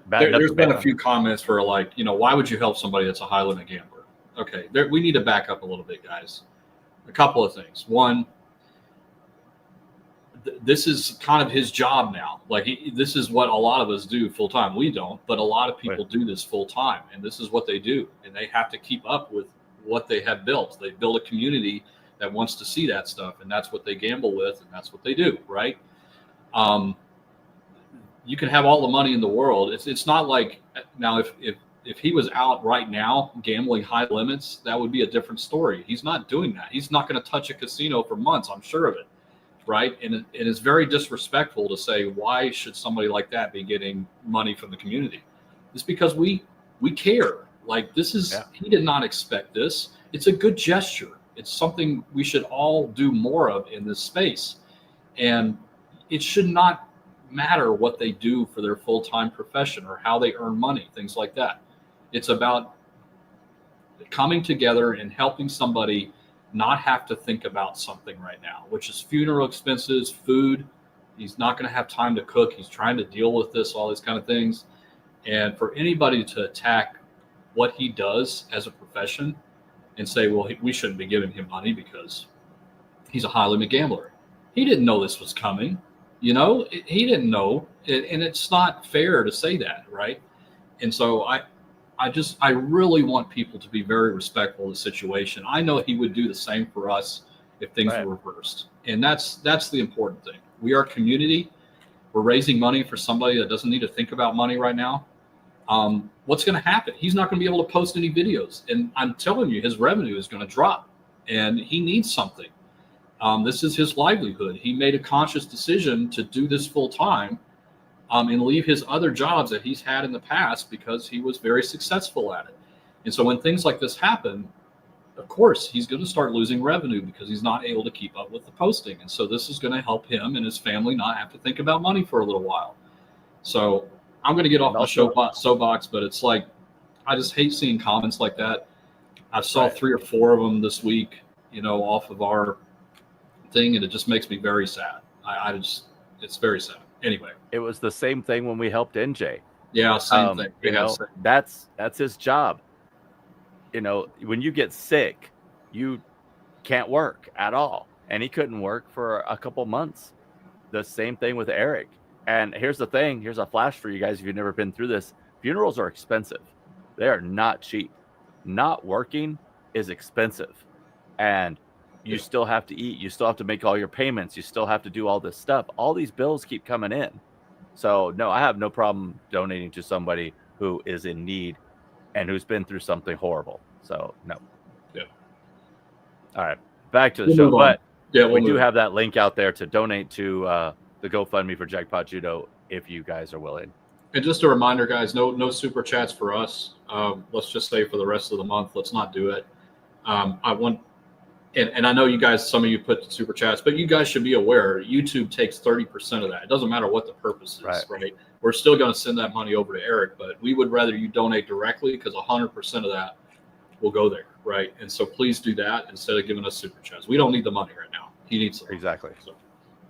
there's been a few comments for like, why would you help somebody that's a high limit gambler? Okay, we need to back up a little bit, guys. A couple of things. One, this is kind of his job now. Like this is what a lot of us do full time. We don't, but a lot of people do this full time, and this is what they do, and they have to keep up with what they have built. They build a community that wants to see that stuff, and that's what they gamble with, and that's what they do, right? You can have all the money in the world. It's not like now if he was out right now gambling high limits, that would be a different story. He's not doing that. He's not going to touch a casino for months. I'm sure of it. Right. And it is very disrespectful to say, why should somebody like that be getting money from the community? It's because we care. Like this is, he did not expect this. It's a good gesture. It's something we should all do more of in this space. And it should not matter what they do for their full-time profession or how they earn money, things like that. It's about coming together and helping somebody not have to think about something right now, which is funeral expenses, food. He's not going to have time to cook. He's trying to deal with this, all these kind of things. And for anybody to attack what he does as a profession and say, well, we shouldn't be giving him money because he's a high limit gambler. He didn't know this was coming. He didn't know. And it's not fair to say that, right? And so I really want people to be very respectful of the situation. I know he would do the same for us if things were reversed. And that's the important thing. We are a community. We're raising money for somebody that doesn't need to think about money right now. What's going to happen? He's not going to be able to post any videos. And I'm telling you, his revenue is going to drop. And he needs something. This is his livelihood. He made a conscious decision to do this full time. And leave his other jobs that he's had in the past because he was very successful at it. And so when things like this happen, of course, he's going to start losing revenue because he's not able to keep up with the posting. And so this is going to help him and his family not have to think about money for a little while. So I'm going to get off my soapbox, but it's like, I just hate seeing comments like that. I saw 3 or 4 of them this week, off of our thing, and it just makes me very sad. It's very sad. Anyway, it was the same thing when we helped NJ. Yeah, same thing. That's his job. When you get sick, you can't work at all, and he couldn't work for a couple months. The same thing with Eric. And here's the thing. Here's a flash for you guys if you've never been through this. Funerals are expensive. They are not cheap. Not working is expensive, and you still have to eat. You still have to make all your payments. You still have to do all this stuff. All these bills keep coming in. So, no, I have no problem donating to somebody who is in need and who's been through something horrible. So, no. Yeah. All right. Back to the show. But we do have that link out there to donate to the GoFundMe for Jackpot Judo if you guys are willing. And just a reminder, guys, no super chats for us. Let's just say for the rest of the month, let's not do it. And I know you guys, some of you put super chats, but you guys should be aware YouTube takes 30% of that. It doesn't matter what the purpose is, right? We're still going to send that money over to Eric, but we would rather you donate directly because 100% of that will go there, right? And so please do that instead of giving us super chats. We don't need the money right now. He needs the money. Exactly. So,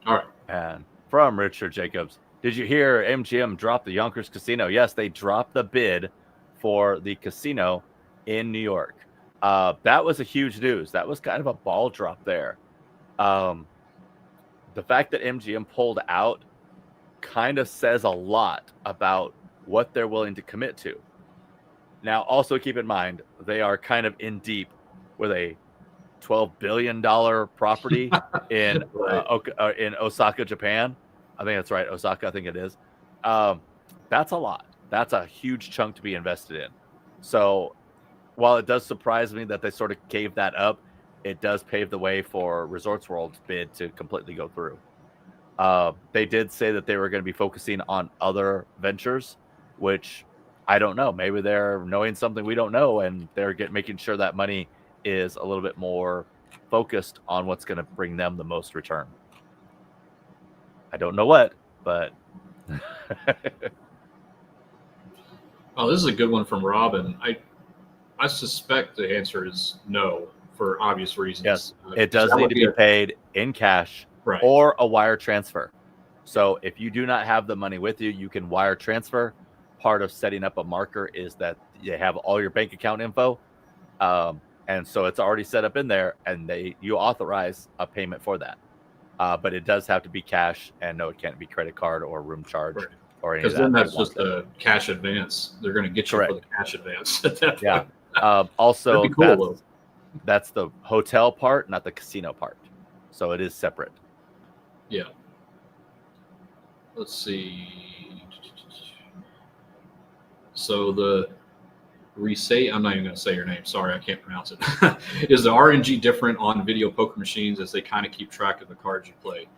all right. And from Richard Jacobs, did you hear MGM drop the Yonkers Casino? Yes, they dropped the bid for the casino in New York. That was a huge news. That was kind of a ball drop there. The fact that MGM pulled out kind of says a lot about what they're willing to commit to. Now, also keep in mind, they are kind of in deep with a $12 billion property in Osaka, Japan. I think that's right. Osaka, I think it is. That's a lot. That's a huge chunk to be invested in. So while it does surprise me that they sort of gave that up, it does pave the way for Resorts World's bid to completely go through. They did say that they were going to be focusing on other ventures, which I don't know. Maybe they're knowing something we don't know, and they're making sure that money is a little bit more focused on what's going to bring them the most return. I don't know what, but... Oh, this is a good one from Robin. I suspect the answer is no for obvious reasons. Yes, it does need to be paid in cash or a wire transfer. So if you do not have the money with you, you can wire transfer. Part of setting up a marker is that you have all your bank account info. And so it's already set up in there, and you authorize a payment for that. But it does have to be cash, and no, it can't be credit card or room charge. Or any of that. Because then that's just a cash advance. They're going to get you for the cash advance at that point. Yeah. Also, cool, that's the hotel part, not the casino part. So it is separate. Yeah. Let's see. So the I'm not even going to say your name. Sorry, I can't pronounce it. Is the RNG different on video poker machines as they kind of keep track of the cards you play?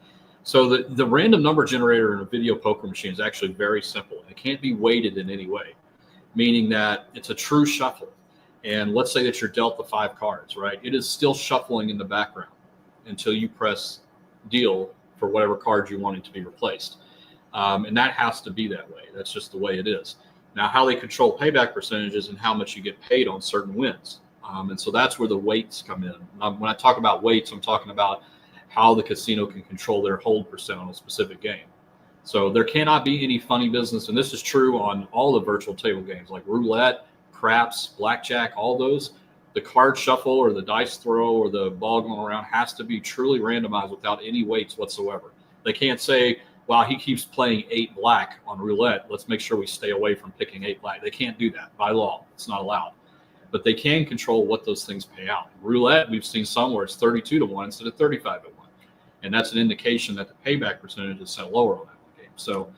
So the random number generator in a video poker machine is actually very simple. It can't be weighted in any way, meaning that it's a true shuffle. And let's say that you're dealt the 5 cards, right? It is still shuffling in the background until you press deal for whatever card you want it to be replaced. And that has to be that way. That's just the way it is. Now, how they control payback percentages and how much you get paid on certain wins. And so that's where the weights come in. When I talk about weights, I'm talking about how the casino can control their hold percent on a specific game. So there cannot be any funny business, and this is true on all the virtual table games like roulette, craps, blackjack, all those. The card shuffle or the dice throw or the ball going around has to be truly randomized without any weights whatsoever. They can't say, wow, he keeps playing 8 black on roulette, let's make sure we stay away from picking 8 black. They can't do that by law. It's not allowed. But they can control what those things pay out. Roulette, we've seen some where it's 32-1 instead of 35-1. And that's an indication that the payback percentage is set lower on that one game. So,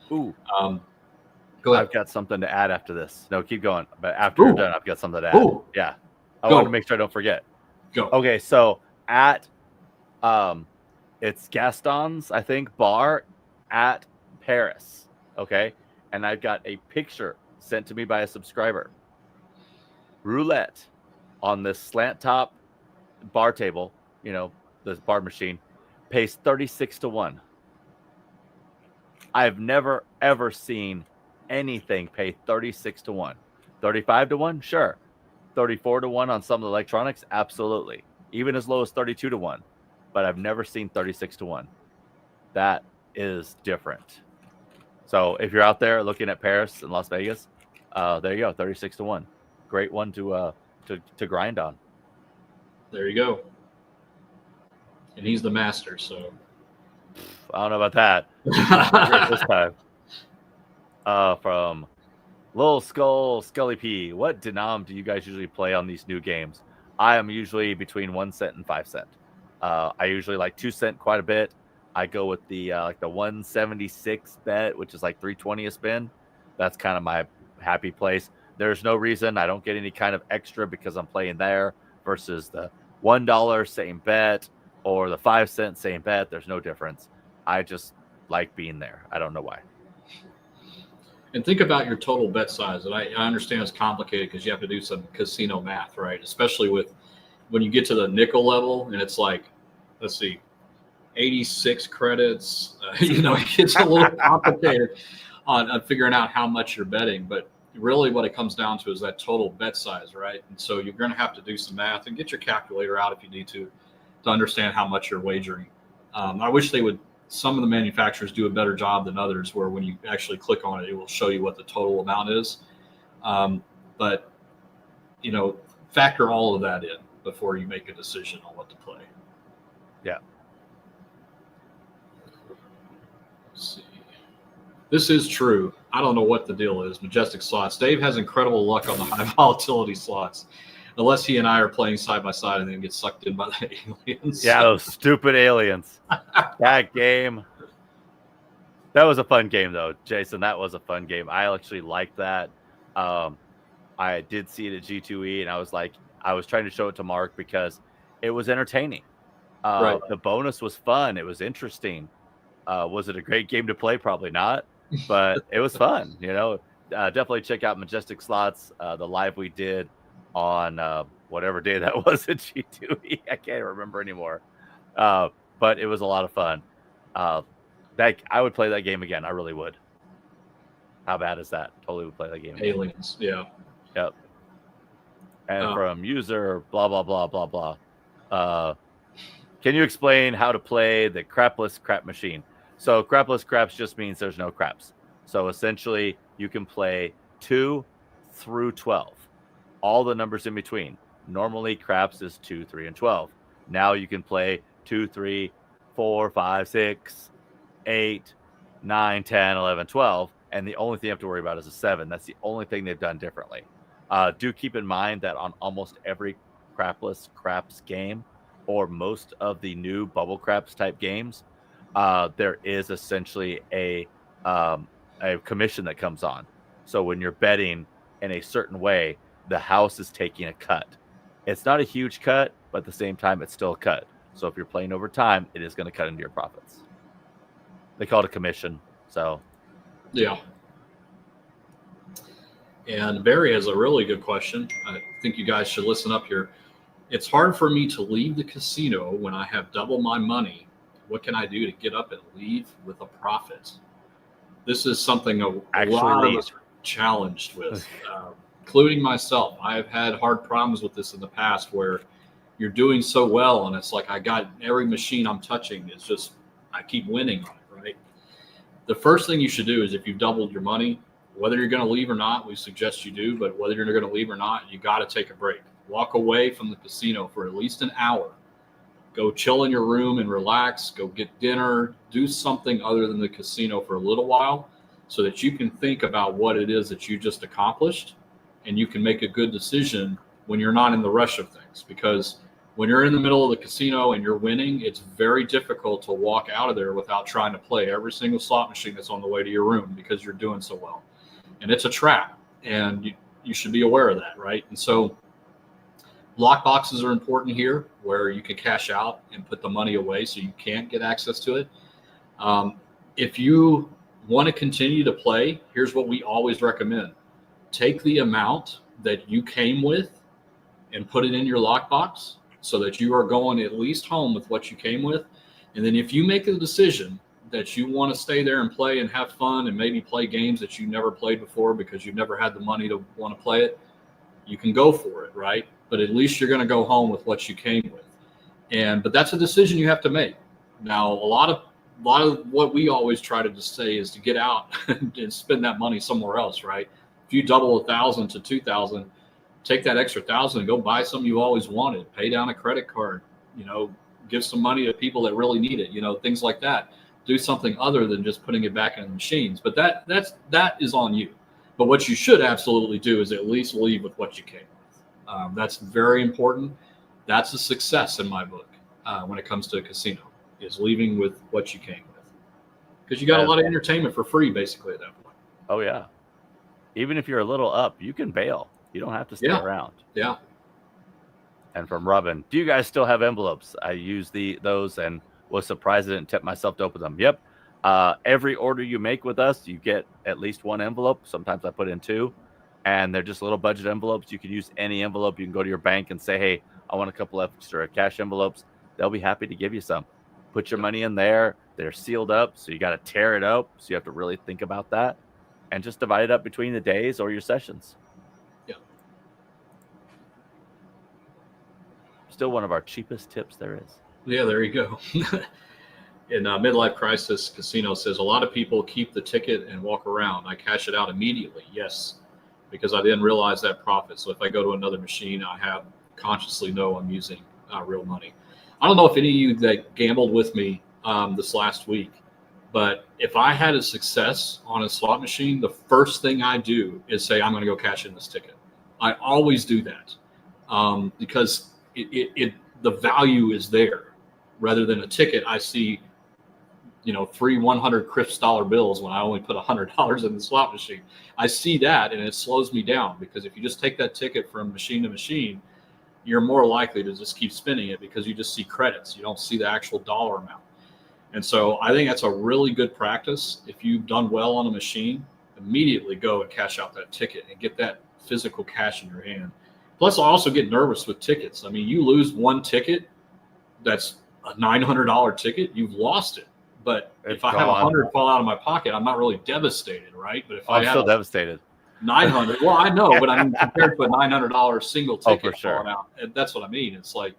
go ahead. I've got something to add after this. No, keep going. But after you're done, I've got something to add. Yeah. I want to make sure I don't forget. Go. Okay, so at it's Gaston's, I think, bar at Paris. Okay. And I've got a picture sent to me by a subscriber. Roulette on this slant top bar table, this bar machine, pays 36-1. I've never ever seen anything pay 36-1. 35-1, sure. 34-1 on some of the electronics, absolutely. Even as low as 32-1. But I've never seen 36-1. That is different. So if you're out there looking at Paris and Las Vegas, there you go, 36-1. Great one to grind on. There you go. And he's the master, so I don't know about that. This time. From Lil Skull Scully P. What denom do you guys usually play on these new games? I am usually between 1 cent and 5 cent. I usually like 2 cent quite a bit. I go with the 176 bet, which is like 320 a spin. That's kind of my happy place. There's no reason I don't get any kind of extra because I'm playing there versus the $1 same bet or the 5 cent same bet. There's no difference. I just like being there. I don't know why. And think about your total bet size. And I understand it's complicated because you have to do some casino math, right? Especially with when you get to the nickel level and it's like, let's see, 86 credits. It gets a little complicated on figuring out how much you're betting. But really what it comes down to is that total bet size, right? And so you're going to have to do some math and get your calculator out if you need to understand how much you're wagering. I wish some of the manufacturers do a better job than others where when you actually click on it, it will show you what the total amount is. But factor all of that in before you make a decision on what to play. Yeah. Let's see. This is true. I don't know what the deal is. Majestic slots. Dave has incredible luck on the high volatility slots, unless he and I are playing side by side and then get sucked in by the aliens. Yeah, those stupid aliens. That game. That was a fun game, though, Jason. That was a fun game. I actually liked that. I did see it at G2E, and I was trying to show it to Mark because it was entertaining. Right. The bonus was fun. It was interesting. Was it a great game to play? Probably not, but it was fun. Definitely check out Majestic Slots, the live we did on whatever day that was at G2E. I can't remember anymore. But it was a lot of fun. I would play that game again. I really would. How bad is that? Totally would play that game again. Aliens, yeah. Yep. And from user blah blah blah blah blah. Can you explain how to play the crapless crap machine? So crapless craps just means there's no craps. So essentially you can play 2 through 12. All the numbers in between. Normally craps is 2, 3, and 12. Now you can play 2, 3, 4, 5, 6, 8, 9, 10, 11, 12. And the only thing you have to worry about is a 7. That's the only thing they've done differently. Do keep in mind that on almost every crapless craps game, or most of the new bubble craps type games, there is essentially a commission that comes on. So when you're betting in a certain way, the house is taking a cut. It's not a huge cut, but at the same time, it's still a cut. So if you're playing over time, it is going to cut into your profits. They call it a commission. So, yeah. And Barry has a really good question. I think you guys should listen up here. It's hard for me to leave the casino when I have double my money. What can I do to get up and leave with a profit? This is something a lot of us are challenged with. including myself. I've had hard problems with this in the past where you're doing so well and it's like I got every machine I'm touching. It's just I keep winning on it, right? The first thing you should do is if you've doubled your money, whether you're going to leave or not, we suggest you do, but whether you're going to leave or not, you got to take a break. Walk away from the casino for at least an hour. Go chill in your room and relax. Go get dinner. Do something other than the casino for a little while so that you can think about what it is that you just accomplished and you can make a good decision when you're not in the rush of things. Because when you're in the middle of the casino and you're winning, it's very difficult to walk out of there without trying to play every single slot machine that's on the way to your room because you're doing so well. And it's a trap, and you should be aware of that, right? And so lock boxes are important here where you can cash out and put the money away so you can't get access to it. If you want to continue to play, here's what we always recommend. Take the amount that you came with and put it in your lockbox so that you are going at least home with what you came with. And then if you make a decision that you want to stay there and play and have fun and maybe play games that you never played before because you've never had the money to want to play it, you can go for it, right? But at least you're going to go home with what you came with. But that's a decision you have to make. Now, a lot of what we always try to just say is to get out and spend that money somewhere else, right? If you double 1,000 to 2,000, take that extra 1,000 and go buy something you always wanted. Pay down a credit card, give some money to people that really need it, things like that. Do something other than just putting it back in the machines. But that is on you. But what you should absolutely do is at least leave with what you came with. That's very important. That's a success in my book when it comes to a casino, is leaving with what you came with. Because you got a lot of entertainment for free, basically, at that point. Oh, yeah. Even if you're a little up, you can bail. You don't have to stay around. Yeah. And from Robin, do you guys still have envelopes? I use those and was surprised I didn't tip myself to open them. Yep. Every order you make with us, you get at least one envelope. Sometimes I put in two, and they're just little budget envelopes. You can use any envelope. You can go to your bank and say, hey, I want a couple extra cash envelopes. They'll be happy to give you some. Put your money in there. They're sealed up, so you got to tear it up. So you have to really think about that and just divide it up between the days or your sessions. Yeah. Still one of our cheapest tips there is. Yeah, there you go. In Midlife Crisis Casino says, a lot of people keep the ticket and walk around. I cash it out immediately. Yes, because I didn't realize that profit. So if I go to another machine, I have consciously know I'm using real money. I don't know if any of you that gambled with me this last week, but if I had a success on a slot machine, the first thing I do is say, I'm going to go cash in this ticket. I always do that because the value is there. Rather than a ticket, I see, 3 100 crisp dollar bills when I only put $100 in the slot machine. I see that and it slows me down, because if you just take that ticket from machine to machine, you're more likely to just keep spinning it because you just see credits. You don't see the actual dollar amount. And so I think that's a really good practice. If you've done well on a machine, immediately go and cash out that ticket and get that physical cash in your hand. Plus, I also get nervous with tickets. I mean, you lose one ticket that's a $900 ticket, you've lost it. But if I have 100 fall out of my pocket, I'm not really devastated, right? But if I'm still devastated. 900, well, I know, but I mean, compared to a $900 single ticket for sure. falling out, that's what I mean. It's like,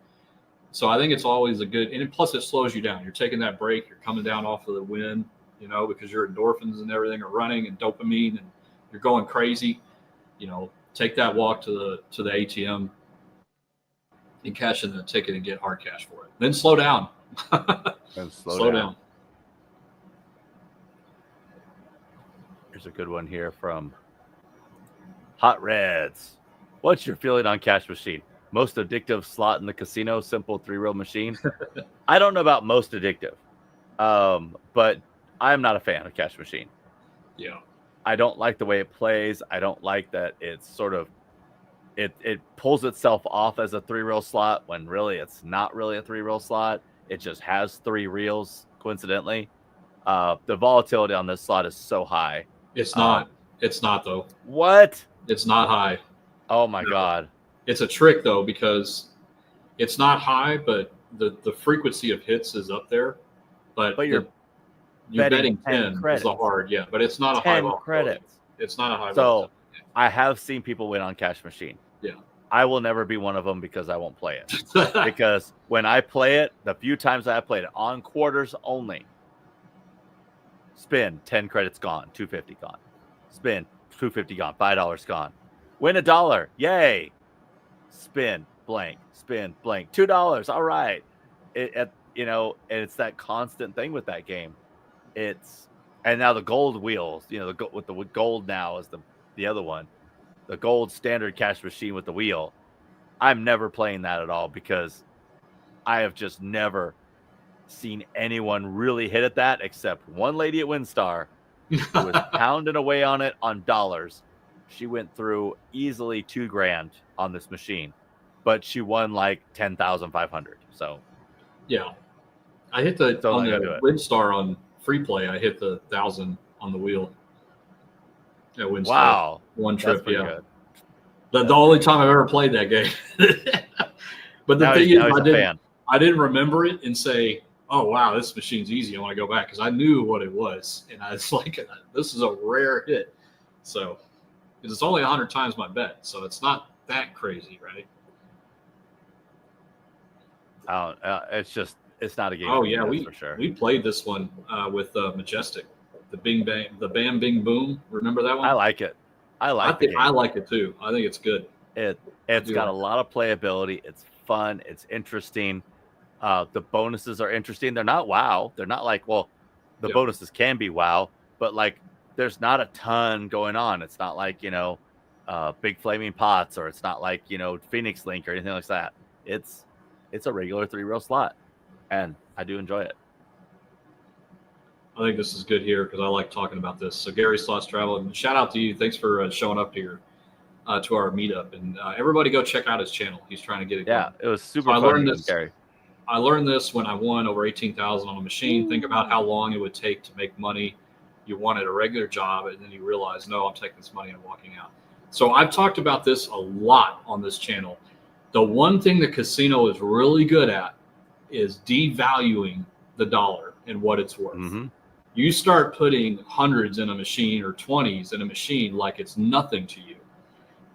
so I think it's always a good, and plus it slows you down. You're taking that break, you're coming down off of the win, because your endorphins and everything are running, and dopamine, and you're going crazy. Take that walk to the ATM and cash in the ticket and get hard cash for it. Then slow down. And slow down. Here's a good one here from Hot Reds. What's your feeling on cash machine? Most addictive slot in the casino, simple 3-reel machine. I don't know about most addictive, but I'm not a fan of cash machine. Yeah. I don't like the way it plays. I don't like that it's sort of, it pulls itself off as a 3-reel slot when really it's not really a 3-reel slot. It just has 3 reels, coincidentally. The volatility on this slot is so high. It's not. It's not, though. What? It's not high. Oh, my God. It's a trick, though, because it's not high, but the frequency of hits is up there. But you're betting 10 is a hard, but it's not a high volatility. credits. It's not a high So volatility. I have seen people win on Cash Machine. Yeah. I will never be one of them because I won't play it. Because when I play it, the few times I played it on quarters only, spin 10 credits gone, 250 gone. Spin 250 gone, $5 gone. Win $1, yay! Spin blank, spin blank, $2. All right, and it's that constant thing with that game. And now the gold wheels, with the gold now is the other one, the gold standard Cash Machine with the wheel. I'm never playing that at all because I have just never seen anyone really hit at that except one lady at WinStar who was pounding away on it on dollars. She went through easily $2,000 on this machine, but she won like 10,500. So yeah, I hit on the WinStar on free play. I hit the 1,000 on the wheel at WinStar. Wow, one trip. Yeah, good. The only time I've ever played that game. But the thing is, I didn't remember it and say, oh, wow, this machine's easy. I want to go back because I knew what it was. And I was like, this is a rare hit. So it's only 100 times my bet. So it's not that crazy, right? It's not a game. Oh, yeah, for sure. We played this one with Majestic, the Bam Bing Boom. Remember that one? I like it. I like it too. I think it's good. It's got a lot of playability. It's fun. It's interesting. The bonuses are interesting. They're not wow. They're not like, the bonuses can be wow, but like there's not a ton going on. It's not like, big flaming pots, or it's not like, Phoenix Link or anything like that. It's a regular 3-row slot, and I do enjoy it. I think this is good here because I like talking about this. So Gary Slots Travel, and shout out to you. Thanks for showing up here to our meetup, and everybody go check out his channel. He's trying to get it going. Yeah, it was super fun, Gary. I learned this when I won over 18,000 on a machine. Think about how long it would take to make money. You wanted a regular job, and then you realize, no, I'm taking this money and walking out. So I've talked about this a lot on this channel. The one thing the casino is really good at is devaluing the dollar and what it's worth. Mm-hmm. You start putting hundreds in a machine or 20s in a machine like it's nothing to you.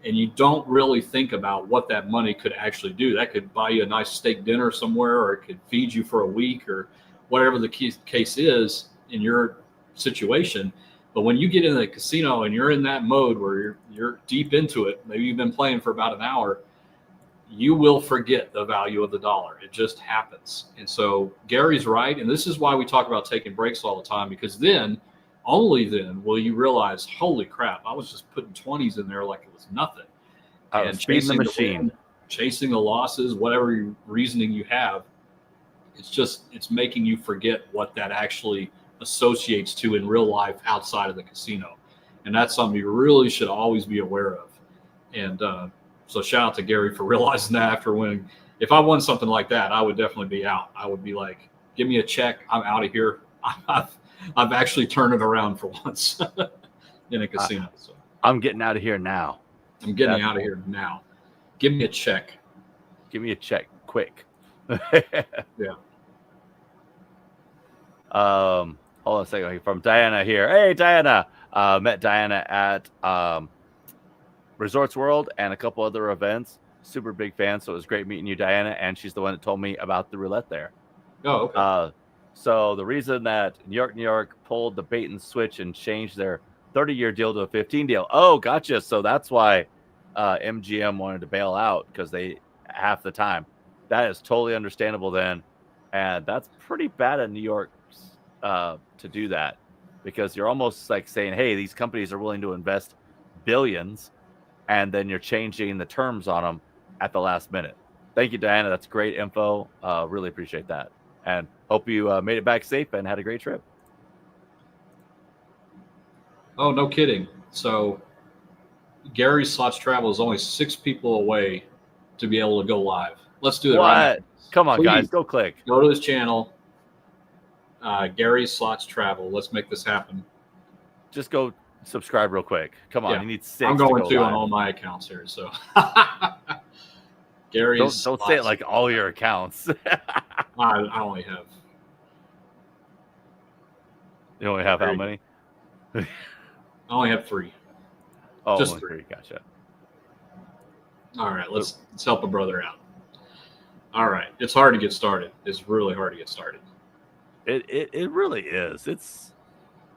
And you don't really think about what that money could actually do. That could buy you a nice steak dinner somewhere, or it could feed you for a week, or whatever the case is in your situation. But when you get in the casino and you're in that mode where you're deep into it, maybe you've been playing for about an hour, you will forget the value of the dollar. It just happens. And so Gary's right. And this is why we talk about taking breaks all the time, because then, only then, will you realize, holy crap, I was just putting 20s in there like it was nothing. And speeding the machine, chasing the losses, whatever reasoning you have, it's making you forget what that actually associates to in real life outside of the casino. And that's something you really should always be aware of. And so shout out to Gary for realizing that after winning. If I won something like that, I would definitely be out. I would be like, give me a check. I'm out of here. I've actually turned it around for once in a casino. So I'm getting out of here now. I'm getting out of here now. Give me a check. Give me a check, quick. Yeah. Hold on a second. From Diana here. Hey, Diana. Met Diana at Resorts World and a couple other events. Super big fan. So it was great meeting you, Diana. And she's the one that told me about the roulette there. Oh, okay. So the reason that New York pulled the bait and switch and changed their 30-year deal to a 15 deal. Oh, gotcha. So that's why MGM wanted to bail out, because they half the time. That is totally understandable then. And that's pretty bad in New York to do that, because you're almost like saying, hey, these companies are willing to invest billions, and then you're changing the terms on them at the last minute. Thank you, Diana. That's great info. Really appreciate that. And hope you made it back safe and had a great trip. Oh, no kidding. So Gary's Slots Travel is only 6 people away to be able to go live. Let's do it right now. Come on, guys. Go click. Go to his channel, Gary's Slots Travel. Let's make this happen. Just go subscribe real quick. Come on. Yeah. You need 6. I'm going to on all my accounts here. So Gary's Don't say it like all your accounts. I only have. You only have how many? I only have 3. Oh, just only 3. 3. Gotcha. All right, let's help a brother out. All right, it's hard to get started. It's really hard to get started. It really is.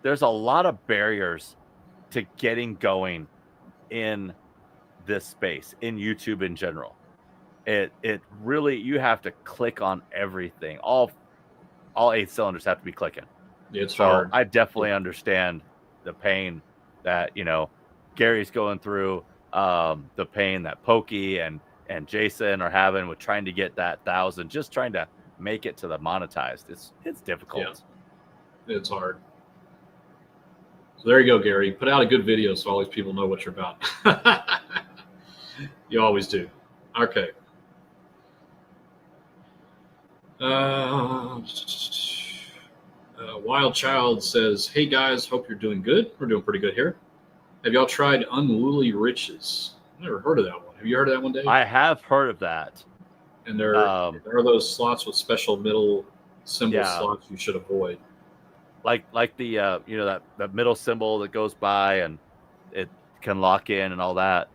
There's a lot of barriers to getting going in this space, in YouTube in general. It really, you have to click on everything. All 8 cylinders have to be clicking. It's So hard. I definitely understand the pain that, Gary's going through, the pain that Pokey and Jason are having with trying to get that 1,000, just trying to make it to the monetized. It's difficult. Yeah, it's hard. So there you go, Gary. Put out a good video so all these people know what you're about. You always do. Okay. Wild Child says, "Hey guys, hope you're doing good. We're doing pretty good here. Have y'all tried Unruly Riches? Never heard of that one. Have you heard of that one, Dave? I have heard of that. And there are those slots with special middle symbol slots you should avoid. Like the that middle symbol that goes by and it can lock in and all that.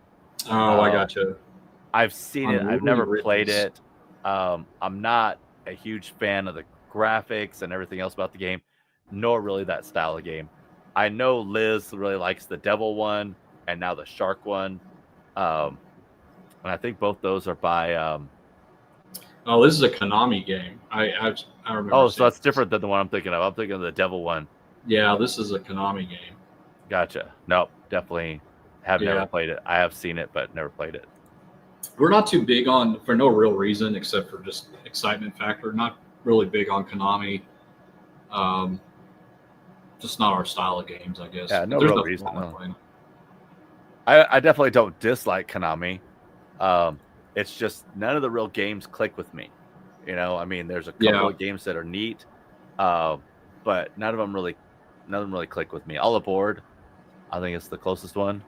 Oh, I gotcha. I've seen it. I've never played it. I'm not a huge fan of the graphics and everything else about the game, nor really that style of game. I know Liz really likes the Devil one and now the Shark one. And I think both those are by. Oh, this is a Konami game. I remember. Oh, so that's different than the one I'm thinking of. I'm thinking of the Devil one. Yeah, this is a Konami game. Gotcha. Nope, definitely never played it. I have seen it, but never played it. We're not too big on, for no real reason except for just excitement factor. Not really big on Konami. Just not our style of games, I guess. Yeah, no real reason. No. I definitely don't dislike Konami. It's just none of the real games click with me. I mean, there's a couple of games that are neat, but none of them really click with me. All Aboard, I think it's the closest one.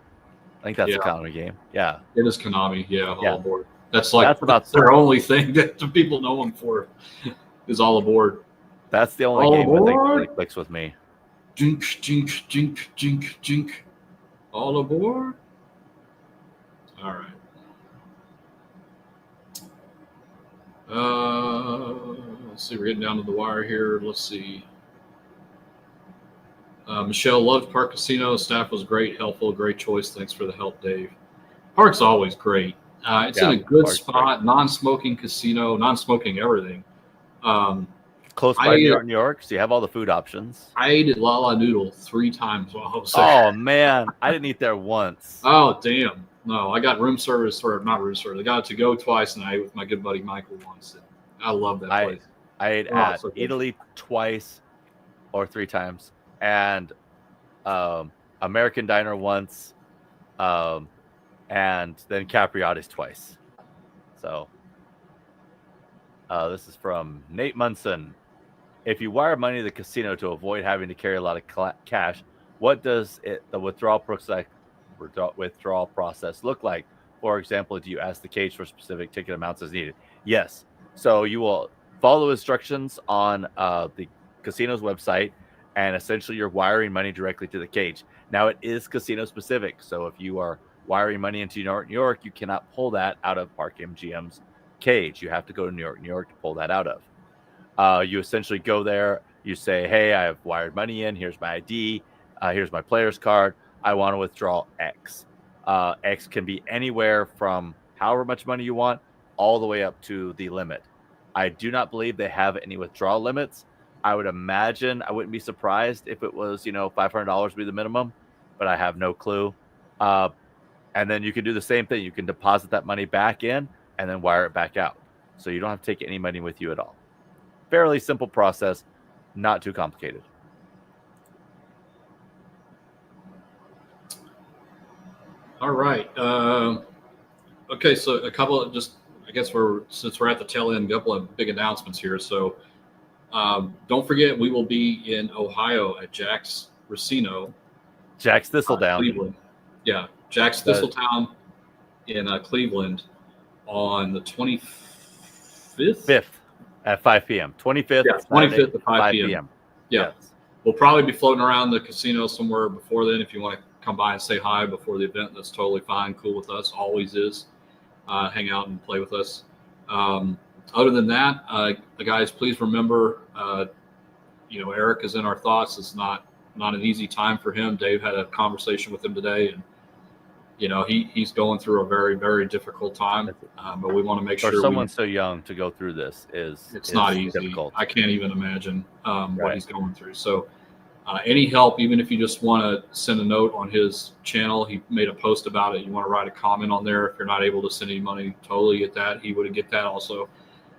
I think that's a Konami game. Yeah, it is Konami. Yeah, All Aboard. That's their only thing that the people know them for is All Aboard. That's the only game I think really clicks with me. Jink, jink, jink, jink, jink. All Aboard. All right. Let's see. We're getting down to the wire here. Let's see. Michelle loved Park Casino. Staff was great, helpful, great choice. Thanks for the help, Dave. Park's always great. It's in a good spot. Great. Non-smoking casino, non-smoking everything. Close by New York, so you have all the food options. I ate at La La Noodle 3 times while I was there. Oh man, I didn't eat there once. Oh damn. No, I got room service, or not room service. I got it to go twice, and I ate with my good buddy Michael once. I love that place. I ate at Italy twice or 3 times, and American Diner once, and then Capriati's twice. So this is from Nate Munson. If you wire money to the casino to avoid having to carry a lot of cash, what does the withdrawal process look like? For example, do you ask the cage for specific ticket amounts as needed? Yes. So you will follow instructions on the casino's website, and essentially you're wiring money directly to the cage. Now it is casino specific. So if you are wiring money into New York, you cannot pull that out of Park MGM's cage. You have to go to New York to pull that out of. You essentially go there, you say, hey, I have wired money in, here's my ID, here's my player's card, I want to withdraw X. X can be anywhere from however much money you want all the way up to the limit. I do not believe they have any withdrawal limits. I would imagine, I wouldn't be surprised if it was, $500 would be the minimum, but I have no clue. And then you can do the same thing. You can deposit that money back in and then wire it back out. So you don't have to take any money with you at all. Fairly simple process, not too complicated. All right. Okay, so a couple of since we're at the tail end, a couple of big announcements here. So don't forget, we will be in Ohio at Jack's Racino. Jack's Thistledown. Cleveland. Yeah, Jack's Thistledown in Cleveland on the 25th? At 5 p.m. 25th. Yeah, 25th at 5 p.m. Yeah. Yes. We'll probably be floating around the casino somewhere before then if you want to come by and say hi before the event, that's totally fine. Cool with us. Always is. Hang out and play with us. Other than that, guys, please remember, Eric is in our thoughts. It's not an easy time for him. Dave had a conversation with him today, and he's going through a very, very difficult time. But we want to make sure for someone so young to go through this it's not easy. Difficult. I can't even imagine what he's going through. So any help, even if you just want to send a note on his channel, he made a post about it. You want to write a comment on there. If you're not able to send any money, totally get that. He would get that also.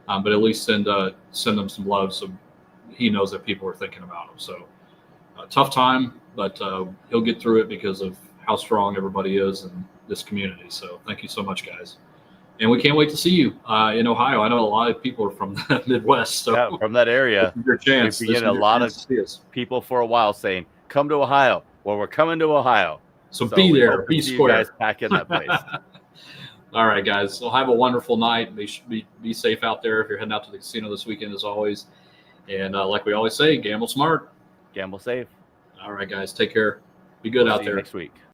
But at least send him some love so he knows that people are thinking about him. So tough time, but he'll get through it because of how strong everybody is in this community. So thank you so much, guys. And we can't wait to see you in Ohio. I know a lot of people are from the Midwest. So from that area. This is your chance. We've been getting a lot of people for a while saying, come to Ohio. Well, we're coming to Ohio. So be there. Be square. You guys back in that place. All right, guys. Well, have a wonderful night. Be safe out there if you're heading out to the casino this weekend, as always. And like we always say, gamble smart. Gamble safe. All right, guys. Take care. Be good out there next week.